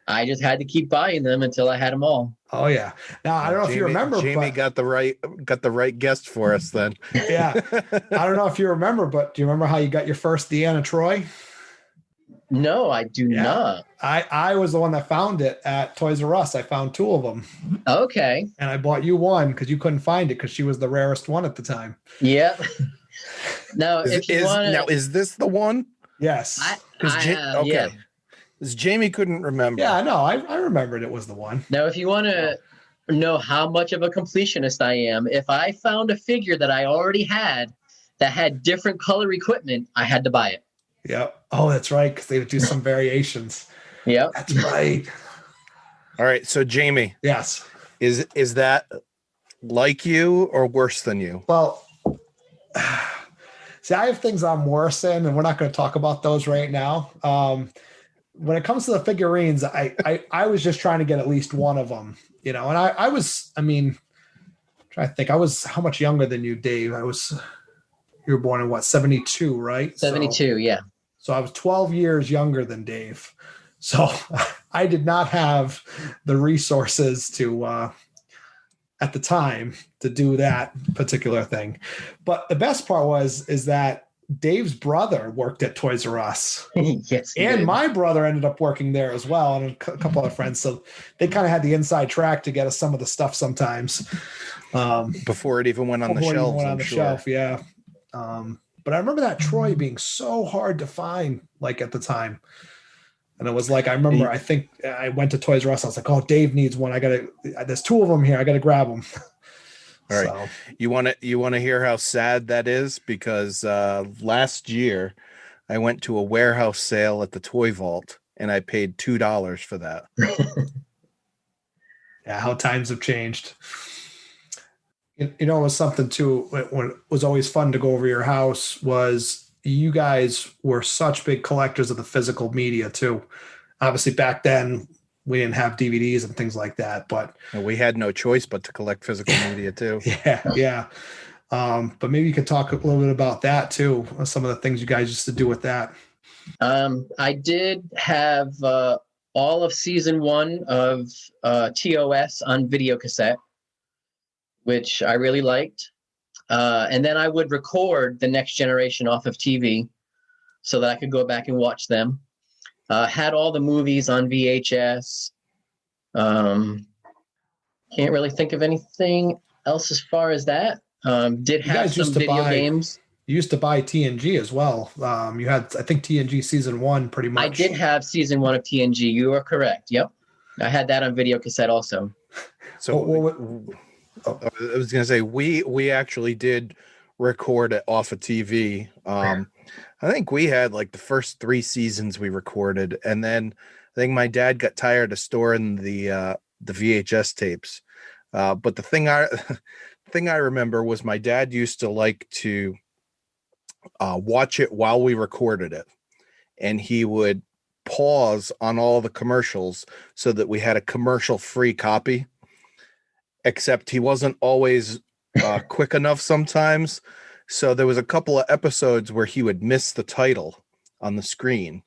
I just had to keep buying them until I had them all. Oh yeah. Now I don't know if you remember. Jamie got the right guest for us then. Yeah. I don't know if you remember, but do you remember how you got your first Deanna Troi? No, I do not. I was the one that found it at Toys R Us. I found two of them. Okay. And I bought you one because you couldn't find it because she was the rarest one at the time. Yep. Now, is this the one? Yes. Okay. Yeah. Because Jamie couldn't remember. Yeah, no, I remembered it was the one. Now, if you want to know how much of a completionist I am, if I found a figure that I already had that had different color equipment, I had to buy it. Yep. Oh, that's right, because they would do some variations. Yep. That's right. All right. So, Jamie. Yes. Is that like you or worse than you? Well, see, I have things I'm worse in, and we're not going to talk about those right now. When it comes to the figurines, I was just trying to get at least one of them, and trying to think, I was how much younger than you, Dave? You were born in what, 72, right? 72, yeah. So I was 12 years younger than Dave. So I did not have the resources to, at the time, to do that particular thing. But the best part is that Dave's brother worked at Toys R Us. Yes, and my brother ended up working there as well, and a couple of friends. So they kind of had the inside track to get us some of the stuff sometimes. Before it even went on the shelf. Yeah. But I remember that Troy being so hard to find, like at the time. And it was like, I remember, I think I went to Toys R Us. I was like, oh, Dave needs one. There's 2 of them here. I got to grab them. All right. So. You want to hear how sad that is? Because last year I went to a warehouse sale at the Toy Vault and I paid $2 for that. Yeah. How times have changed. You know, it was something too, when it was always fun to go over your house was you guys were such big collectors of the physical media too. Obviously back then we didn't have DVDs and things like that, but we had no choice but to collect physical media too. Yeah. But maybe you could talk a little bit about that too. Some of the things you guys used to do with that. I did have all of season 1 of TOS on video cassette, which I really liked. And then I would record the Next Generation off of TV so that I could go back and watch them. Had all the movies on VHS. Can't really think of anything else as far as that. Did have some video games. You used to buy TNG as well. You had, I think, TNG season 1 pretty much. I did have season 1 of TNG. You are correct. Yep. I had that on video cassette also. So I was going to say, we actually did record it off of TV. I think we had like the first 3 seasons we recorded. And then I think my dad got tired of storing the VHS tapes. But the thing I remember was my dad used to like to watch it while we recorded it. And he would pause on all the commercials so that we had a commercial-free copy. Except he wasn't always quick enough sometimes. So there was a couple of episodes where he would miss the title on the screen.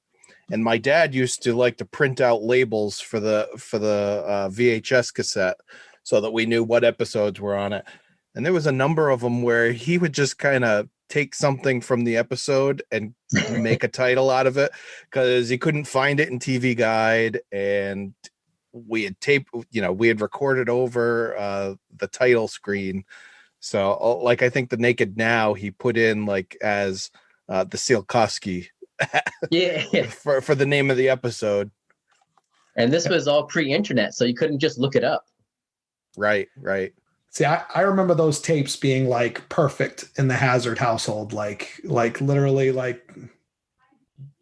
And my dad used to like to print out labels for the VHS cassette so that we knew what episodes were on it. And there was a number of them where he would just kind of take something from the episode and make a title out of it because he couldn't find it in TV Guide, and we had recorded over the title screen. So like, I think the Naked Now he put in like as the Tsiolkovsky for the name of the episode. And this was all pre-internet, so you couldn't just look it up. Right. See, I remember those tapes being like perfect in the Hazard household, like literally like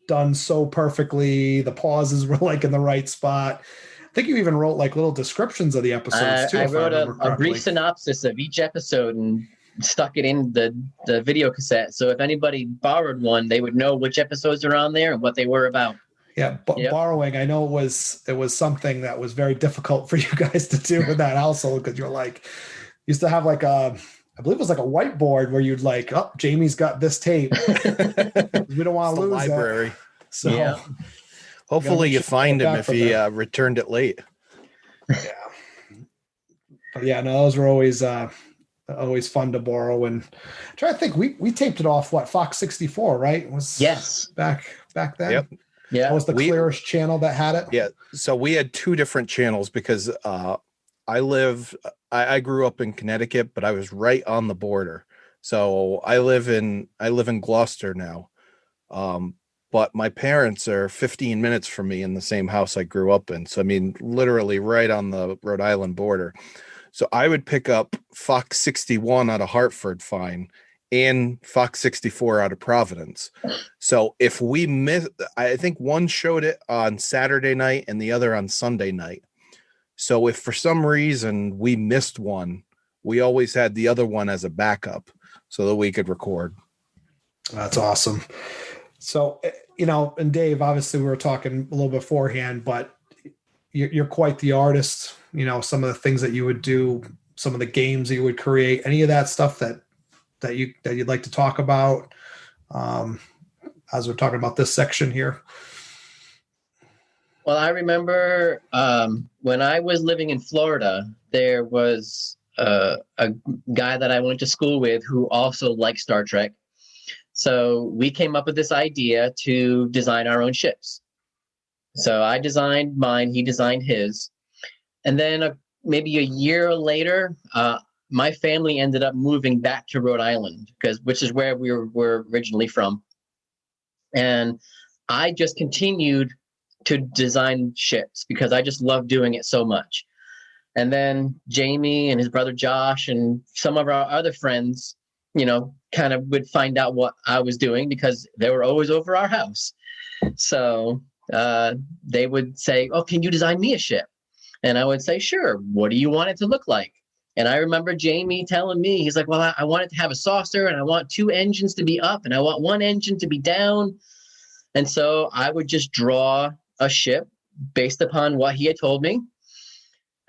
done so perfectly. The pauses were like in the right spot. I think you even wrote like little descriptions of the episodes too. I wrote a brief synopsis of each episode and stuck it in the video cassette. So if anybody borrowed one, they would know which episodes are on there and what they were about. Yeah, borrowing. I know it was something that was very difficult for you guys to do in that household because you're like, used to have like I believe it was like a whiteboard where you'd like, oh, Jamie's got this tape. We don't want to lose library. That. So yeah. Hopefully you find him if he returned it late. Yeah. But yeah, no, those were always fun to borrow. And I'm trying to think, we taped it off Fox 64, right? It was back then. Yep. Yeah. That was the clearest channel that had it. Yeah. So we had 2 different channels because I grew up in Connecticut, but I was right on the border. So I live in Gloucester now. But my parents are 15 minutes from me in the same house I grew up in. So, I mean, literally right on the Rhode Island border. So I would pick up Fox 61 out of Hartford fine and Fox 64 out of Providence. So if we miss, I think one showed it on Saturday night and the other on Sunday night. So if for some reason we missed one, we always had the other one as a backup so that we could record. That's awesome. So, and Dave, obviously we were talking a little beforehand, but you're quite the artist. Some of the things that you would do, some of the games that you would create, any of that stuff that you'd like to talk about as we're talking about this section here. Well, I remember when I was living in Florida, there was a guy that I went to school with who also liked Star Trek. So we came up with this idea to design our own ships. So I designed mine, he designed his. And then maybe a year later, my family ended up moving back to Rhode Island which is where we were originally from. And I just continued to design ships because I just love doing it so much. And then Jamie and his brother Josh and some of our other friends, kind of would find out what I was doing because they were always over our house. So they would say, "Oh, can you design me a ship?" And I would say, "Sure. What do you want it to look like?" And I remember Jamie telling me, he's like, "Well, I want it to have a saucer, and I want 2 engines to be up, and I want 1 engine to be down." And so I would just draw a ship based upon what he had told me.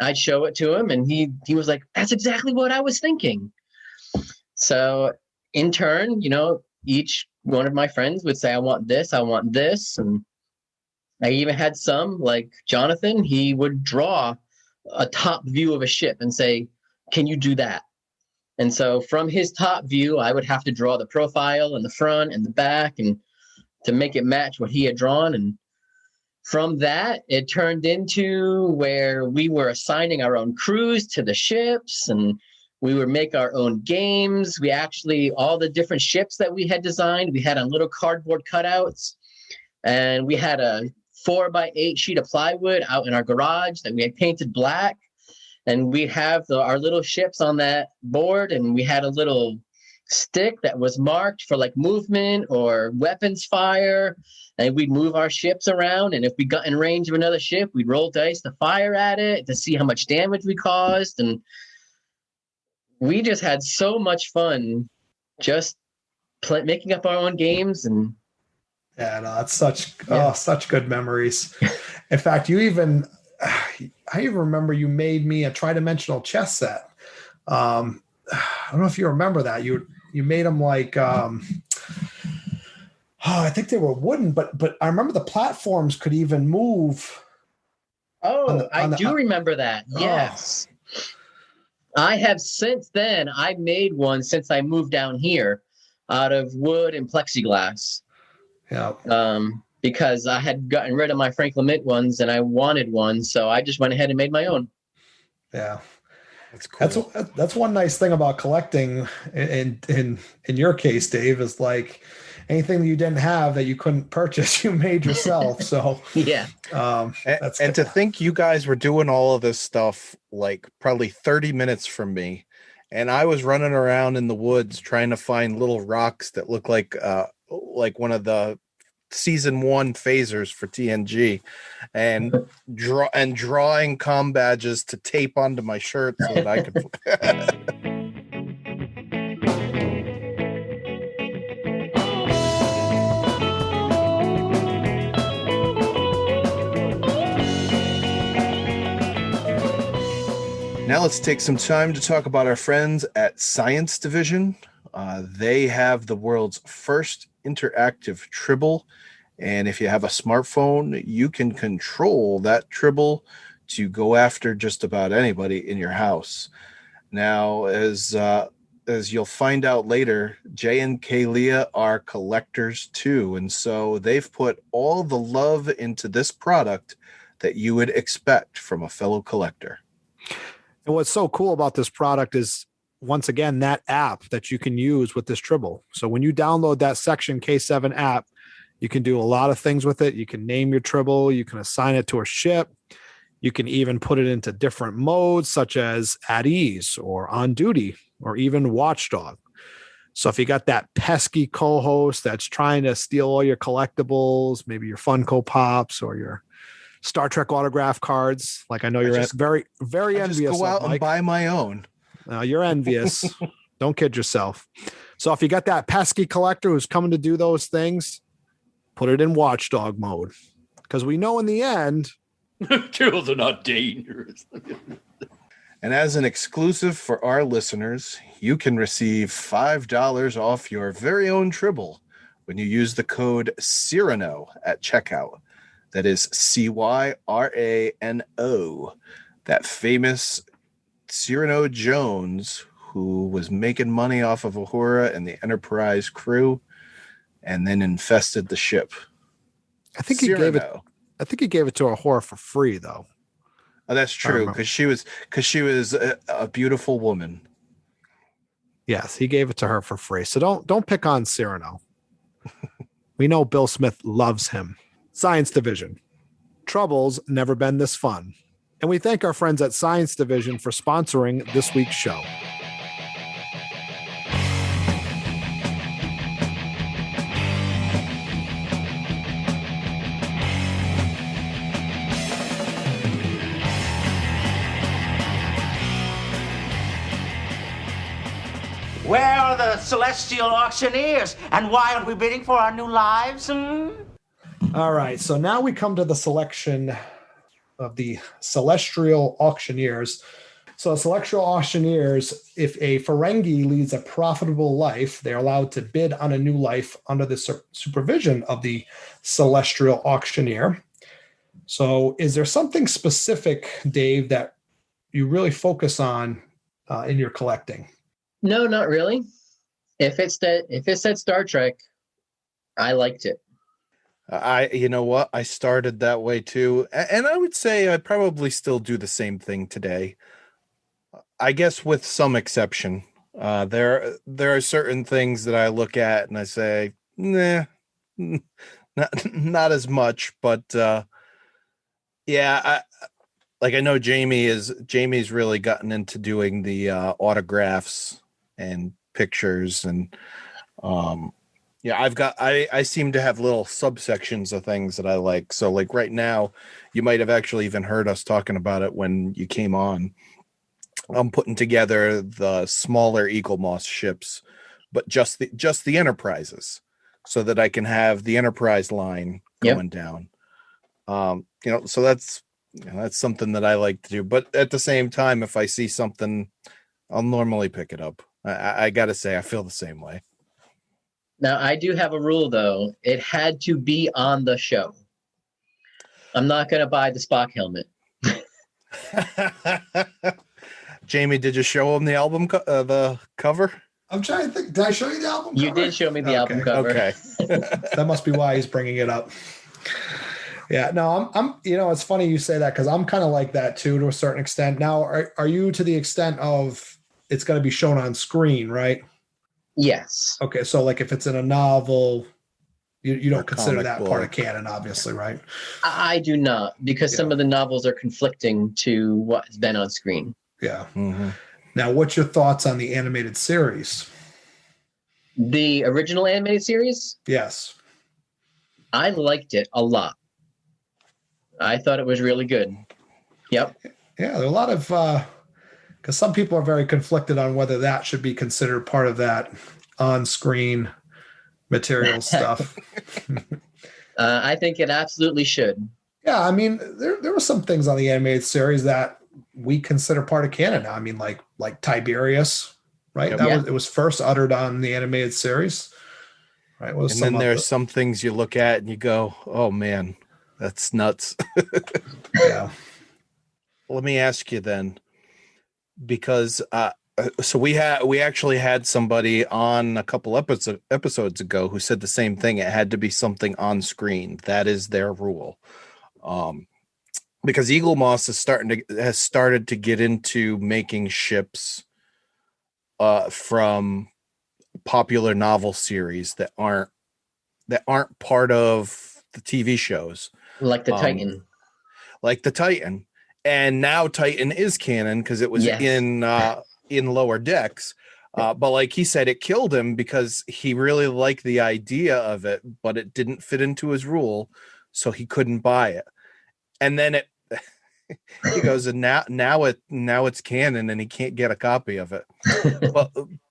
I'd show it to him, and he was like, "That's exactly what I was thinking." So in turn, each one of my friends would say, "I want this, I want this." And I even had some, like Jonathan, he would draw a top view of a ship and say, "Can you do that?" And so from his top view, I would have to draw the profile and the front and the back and to make it match what he had drawn. And from that, it turned into where we were assigning our own crews to the ships, and we would make our own games. We actually, all the different ships that we had designed, we had on little cardboard cutouts, and we had a 4x8 sheet of plywood out in our garage that we had painted black. And we'd have our little ships on that board, and we had a little stick that was marked for like movement or weapons fire, and we'd move our ships around, and if we got in range of another ship, we'd roll dice to fire at it to see how much damage we caused. And we just had so much fun just making up our own games. And yeah, no, that's such good memories. In fact, I even remember you made me a tridimensional chess set. I don't know if you remember that. You made them like I think they were wooden, but I remember the platforms could even move. I do remember that. Yes. I have since then, I made one since I moved down here out of wood and plexiglass. Yeah. Because I had gotten rid of my Franklin Mint ones and I wanted one. So I just went ahead and made my own. Yeah. That's cool. That's one nice thing about collecting in your case, Dave, is like anything that you didn't have that you couldn't purchase, you made yourself. So yeah. And to think you guys were doing all of this stuff like probably 30 minutes from me, and I was running around in the woods trying to find little rocks that look like one of the season 1 phasers for TNG, and drawing comm badges to tape onto my shirt so that I could. Now let's take some time to talk about our friends at Science Division. They have the world's first interactive Tribble. And if you have a smartphone, you can control that Tribble to go after just about anybody in your house. Now, as you'll find out later, Jay and Kaylia are collectors too. And so they've put all the love into this product that you would expect from a fellow collector. And what's so cool about this product is, once again, that app that you can use with this Tribble. So when you download that Section K7 app, you can do a lot of things with it. You can name your Tribble. You can assign it to a ship. You can even put it into different modes, such as at ease or on duty or even watchdog. So if you got that pesky co-host that's trying to steal all your collectibles, maybe your Funko Pops or your Star Trek autograph cards, like I know you're very, very envious. Just go out and buy my own. You're envious. Don't kid yourself. So if you got that pesky collector who's coming to do those things, put it in watchdog mode, because we know in the end, Tools are not dangerous. And as an exclusive for our listeners, you can receive $5 off your very own Tribble when you use the code Cyrano at checkout. That is Cyrano. That famous Cyrano Jones, who was making money off of Uhura and the Enterprise crew, and then infested the ship. I think he gave it. I think he gave it to Uhura for free, though. Oh, that's true, because she was a beautiful woman. Yes, he gave it to her for free. So don't pick on Cyrano. We know Bill Smith loves him. Science Division. Trouble's never been this fun. And we thank our friends at Science Division for sponsoring this week's show. Where are the celestial auctioneers? And why aren't we bidding for our new lives? All right, so now we come to the selection of the celestial auctioneers. So celestial auctioneers, if a Ferengi leads a profitable life, they're allowed to bid on a new life under the supervision of the celestial auctioneer. So is there something specific, Dave, that you really focus on in your collecting? No, not really. If it said Star Trek, I liked it. You know what? I started that way too. And I would say I probably still do the same thing today. I guess with some exception. There are certain things that I look at and I say, nah, not as much, but yeah, I know Jamie's really gotten into doing the autographs and pictures, and yeah, I seem to have little subsections of things that I like. So like right now, you might have actually even heard us talking about it when you came on. I'm putting together the smaller Eagle Moss ships, but just the Enterprises, so that I can have the Enterprise line going down. So that's something that I like to do. But at the same time, if I see something, I'll normally pick it up. I gotta say, I feel the same way. Now, I do have a rule, though. It had to be on the show. I'm not going to buy the Spock helmet. Jamie, did you show him the album, the cover? I'm trying to think. Did I show you the album cover? You did show me the album cover. Okay. That must be why he's bringing it up. Yeah, no, I'm it's funny you say that because I'm kind of like that too, to a certain extent. Now, are you to the extent of it's going to be shown on screen, right? Yes. Okay, so like if it's in a novel, you don't consider that book. part of canon, obviously, right? I do not, because some of the novels are conflicting to what's been on screen. Yeah. Mm-hmm. Now, what's your thoughts on the animated series? The original animated series? Yes. I liked it a lot. I thought it was really good. Yep. Yeah, there are a lot of because some people are very conflicted on whether that should be considered part of that on-screen material stuff. I think it absolutely should. Yeah, I mean, there were some things on the animated series that we consider part of canon now. I mean, like Tiberius, right? Yep. It was first uttered on the animated series, right? And then there's some things you look at and you go, "Oh man, that's nuts." Yeah. Let me ask you then, because so we actually had somebody on a couple episodes ago who said the same thing. It had to be something on screen. That is their rule. Because Eagle Moss has started to get into making ships from popular novel series that aren't part of the TV shows, like the Titan. Like the Titan. And now Titan is canon because it was in Lower Decks. But like he said, it killed him because he really liked the idea of it, but it didn't fit into his rule, so he couldn't buy it. And then he goes, and now it's canon, and he can't get a copy of it.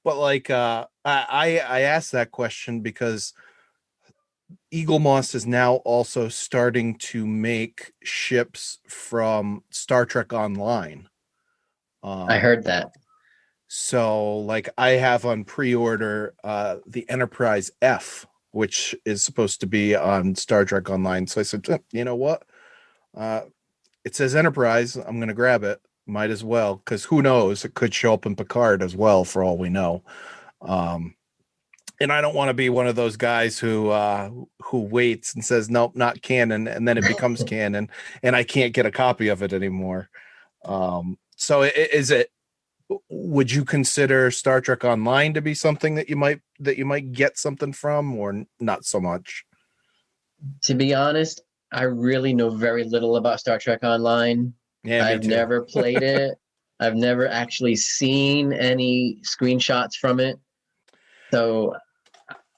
but like I asked that question because Eagle Moss is now also starting to make ships from Star Trek Online. I heard that. So like I have on pre-order the Enterprise F, which is supposed to be on Star Trek Online. So I said, you know what? It says Enterprise. I'm going to grab it. Might as well, because who knows? It could show up in Picard as well, for all we know. And I don't want to be one of those guys who waits and says, nope, not canon. And then it becomes canon and I can't get a copy of it anymore. So is it would you consider Star Trek Online to be something that you might get something from, or not so much? To be honest, I really know very little about Star Trek Online. Yeah, me I've too. never played it. I've never actually seen any screenshots from it. So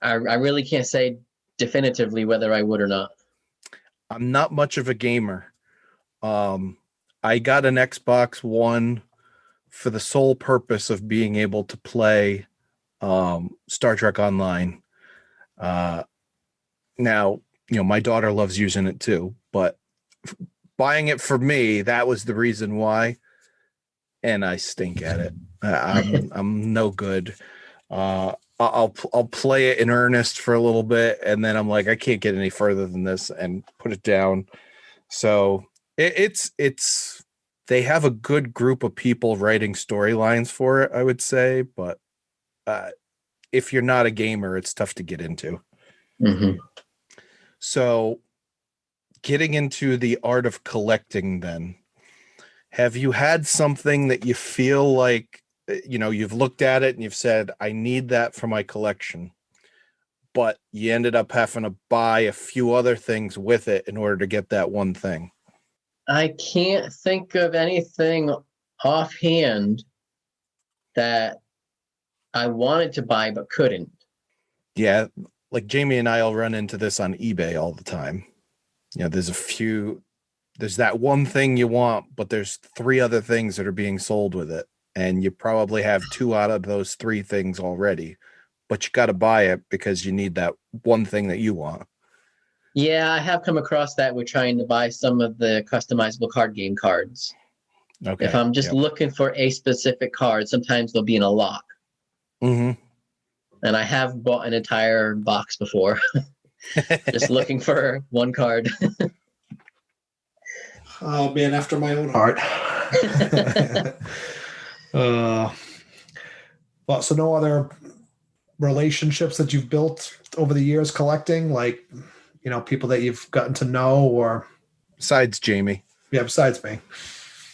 I really can't say definitively whether I would or not. I'm not much of a gamer. I got an Xbox One for the sole purpose of being able to play Star Trek Online. Now, my daughter loves using it too, but buying it for me, that was the reason why. And I stink at it. I'm no good. I'll play it in earnest for a little bit, and then I'm like, I can't get any further than this, and put it down. So it's they have a good group of people writing storylines for it, I would say, but if you're not a gamer, it's tough to get into. Mm-hmm. So getting into the art of collecting, then, have you had something that you feel like, you've looked at it and you've said, I need that for my collection, but you ended up having to buy a few other things with it in order to get that one thing? I can't think of anything offhand that I wanted to buy but couldn't. Yeah, like Jamie and I'll run into this on eBay all the time. There's that one thing you want, but there's 3 other things that are being sold with it. And you probably have 2 out of those 3 things already, but you got to buy it because you need that one thing that you want. Yeah, I have come across that with trying to buy some of the customizable card game cards. Okay. If I'm just looking for a specific card, sometimes they'll be in a lock. Mm-hmm. And I have bought an entire box before, just looking for one card. Oh man, after my own heart. Well, so no other relationships that you've built over the years collecting, like, people that you've gotten to know, or Besides Jamie. Yeah, besides me.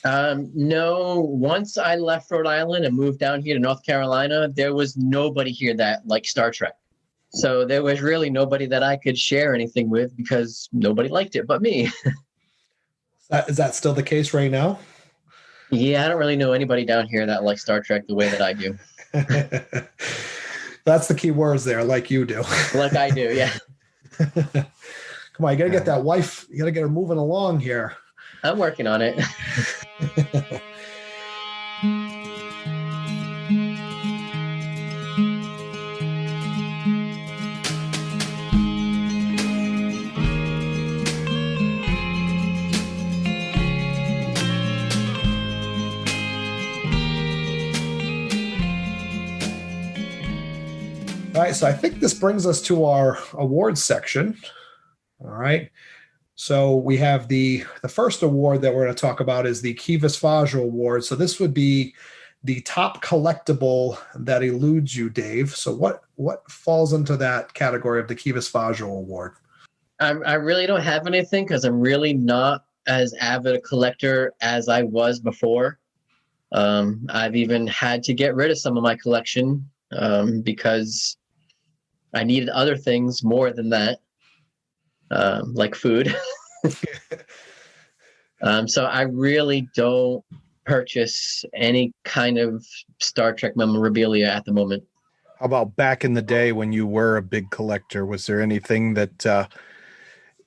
No, once I left Rhode Island and moved down here to North Carolina, there was nobody here that liked Star Trek. So there was really nobody that I could share anything with because nobody liked it but me. Is that still the case right now? Yeah, I don't really know anybody down here that likes Star Trek the way that I do. That's the key words there, like you do. Like I do, yeah. Come on, you got to get that wife, you got to get her moving along here. I'm working on it. All right, so I think this brings us to our awards section. All right. So we have the first award that we're going to talk about is the Kivas Fajr Award. So this would be the top collectible that eludes you, Dave. So what falls into that category of the Kivas Fajr Award? I really don't have anything because I'm really not as avid a collector as I was before. I've even had to get rid of some of my collection because I needed other things more than that, like food. So I really don't purchase any kind of Star Trek memorabilia at the moment. How about back in the day when you were a big collector? Was there anything that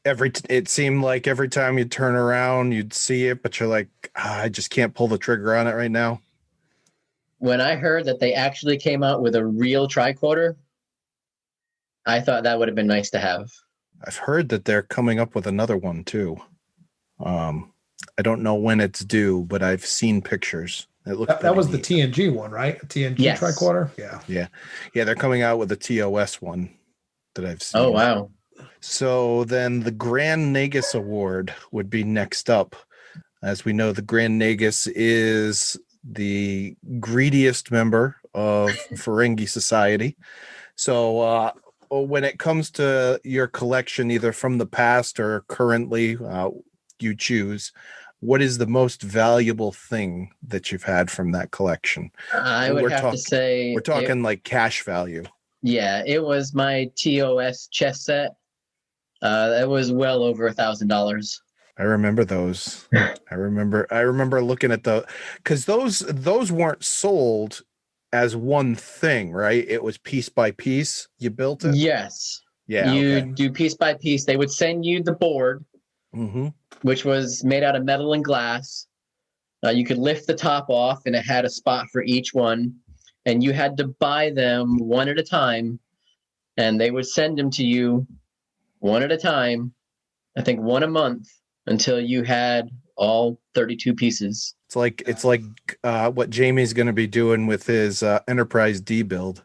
it seemed like every time you turn around you'd see it, but you're like, I just can't pull the trigger on it right now? When I heard that they actually came out with a real tricorder, I thought that would have been nice to have. I've heard that they're coming up with another one too. I don't know when it's due, but I've seen pictures. It looked that was neat. The TNG one, right? A TNG Yes. tricorder? Yeah. They're coming out with a TOS one that I've seen. Oh, wow. So then the Grand Nagus Award would be next up. As we know, the Grand Nagus is the greediest member of Ferengi Society. So when it comes to your collection, either from the past or currently, you choose, what is the most valuable thing that you've had from that collection? I would have to say we're talking like cash value. Yeah, it was my TOS chess set. That was well over $1,000. I remember those. I remember looking at because those weren't sold as one thing, right? It was piece by piece. You built it. Yes. Yeah. You okay. do piece by piece. They would send you the board, which was made out of metal and glass. You could lift the top off, and it had a spot for each one. And you had to buy them one at a time, and they would send them to you one at a time. I think one a month until you had all 32 pieces. It's like what Jamie's going to be doing with his Enterprise D build.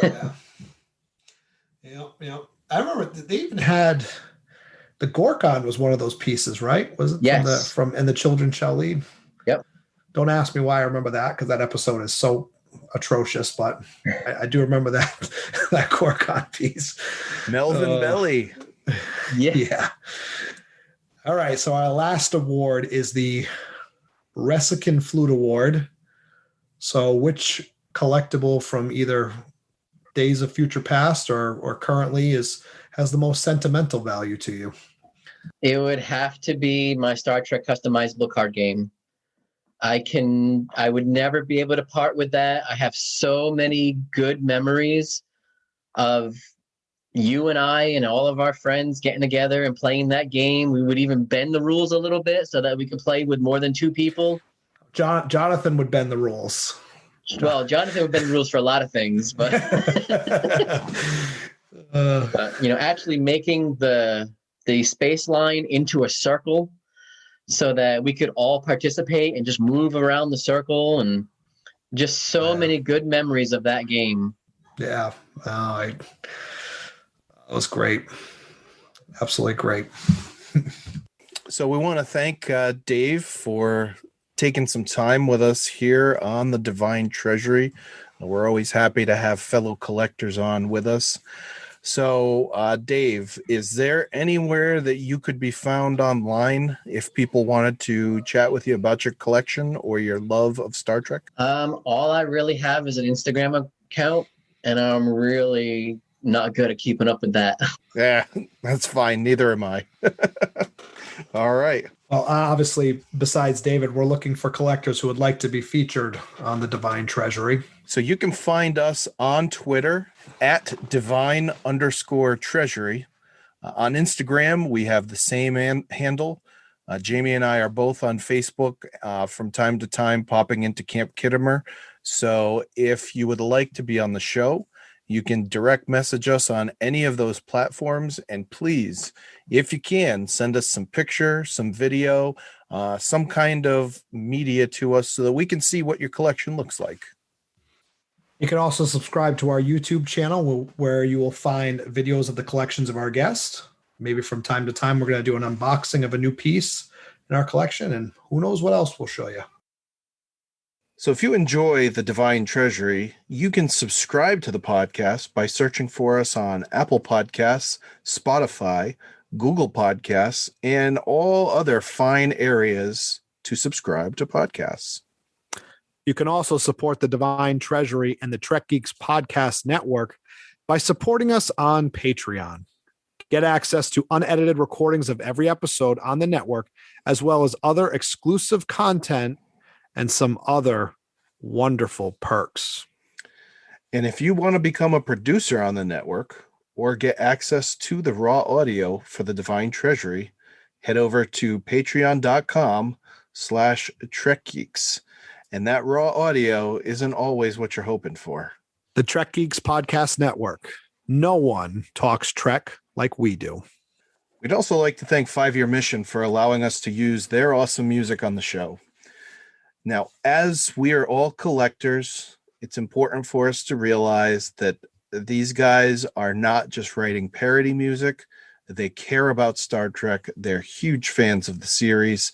Yeah. I remember they even had the Gorkon was one of those pieces, right? Was it? Yes. From And the Children Shall Lead? Yep. Don't ask me why I remember that, because that episode is so atrocious, but I do remember that Gorkon piece. Melvin Belly. Yeah. All right. So our last award is the Resicon Flute Award. So which collectible from either Days of Future Past or currently has the most sentimental value to you? It would have to be my Star Trek customizable card game. I would never be able to part with that. I have so many good memories of you and I and all of our friends getting together and playing that game. We would even bend the rules a little bit so that we could play with more than two people. Jonathan would bend the rules. Well, Jonathan would bend the rules for a lot of things, but actually making the space line into a circle so that we could all participate and just move around the circle, and just so many good memories of that game. Yeah. That was great. Absolutely great. So we want to thank Dave for taking some time with us here on the Divine Treasury. We're always happy to have fellow collectors on with us. So, Dave, is there anywhere that you could be found online if people wanted to chat with you about your collection or your love of Star Trek? All I really have is an Instagram account, and I'm really not good at keeping up with that. Yeah, that's fine. Neither am I. All right. Well, obviously, besides David, we're looking for collectors who would like to be featured on the Divine Treasury. So you can find us on Twitter at divine_treasury. On Instagram, we have the same handle. Jamie and I are both on Facebook from time to time, popping into Camp Kittimer. So if you would like to be on the show, you can direct message us on any of those platforms. And please, if you can, send us some picture, some video, some kind of media to us so that we can see what your collection looks like. You can also subscribe to our YouTube channel where you will find videos of the collections of our guests. Maybe from time to time, we're going to do an unboxing of a new piece in our collection, and who knows what else we'll show you. So if you enjoy the Divine Treasury, you can subscribe to the podcast by searching for us on Apple Podcasts, Spotify, Google Podcasts, and all other fine areas to subscribe to podcasts. You can also support the Divine Treasury and the Trek Geeks Podcast Network by supporting us on Patreon. Get access to unedited recordings of every episode on the network, as well as other exclusive content and some other wonderful perks. And if you want to become a producer on the network or get access to the raw audio for the Divine Treasury, head over to patreon.com/trekgeeks. And that raw audio isn't always what you're hoping for. The Trek Geeks Podcast Network. No one talks Trek like we do. We'd also like to thank Fajr Mission for allowing us to use their awesome music on the show. Now, as we are all collectors, it's important for us to realize that these guys are not just writing parody music. They care about Star Trek. They're huge fans of the series.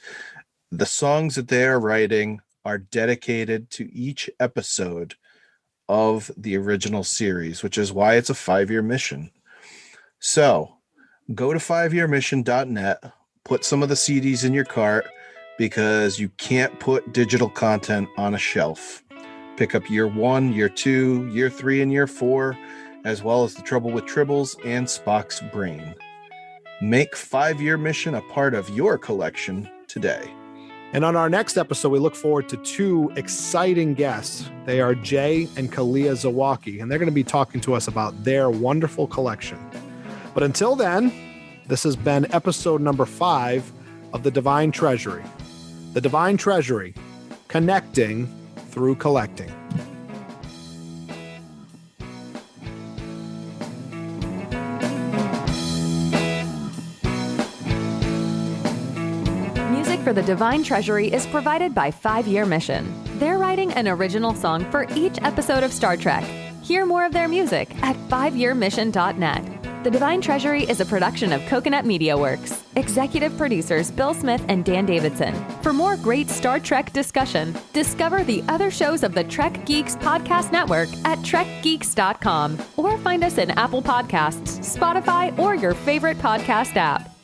The songs that they are writing are dedicated to each episode of the original series, which is why it's a 5-year mission. So go to 5yearmission.net, put some of the CDs in your cart, because you can't put digital content on a shelf. Pick up year 1, year 2, year 3, and year 4, as well as the Trouble with Tribbles and Spock's Brain. Make 5-Year Mission a part of your collection today. And on our next episode, we look forward to 2 exciting guests. They are Jay and Kalia Zawaki, and they're going to be talking to us about their wonderful collection. But until then, this has been episode number 5 of the Divine Treasury. The Divine Treasury, connecting through collecting. Music for the Divine Treasury is provided by 5-Year Mission. They're writing an original song for each episode of Star Trek. Hear more of their music at 5yearmission.net. The Divine Treasury is a production of Coconut Media Works. Executive producers Bill Smith and Dan Davidson. For more great Star Trek discussion, discover the other shows of the Trek Geeks Podcast Network at trekgeeks.com or find us in Apple Podcasts, Spotify, or your favorite podcast app.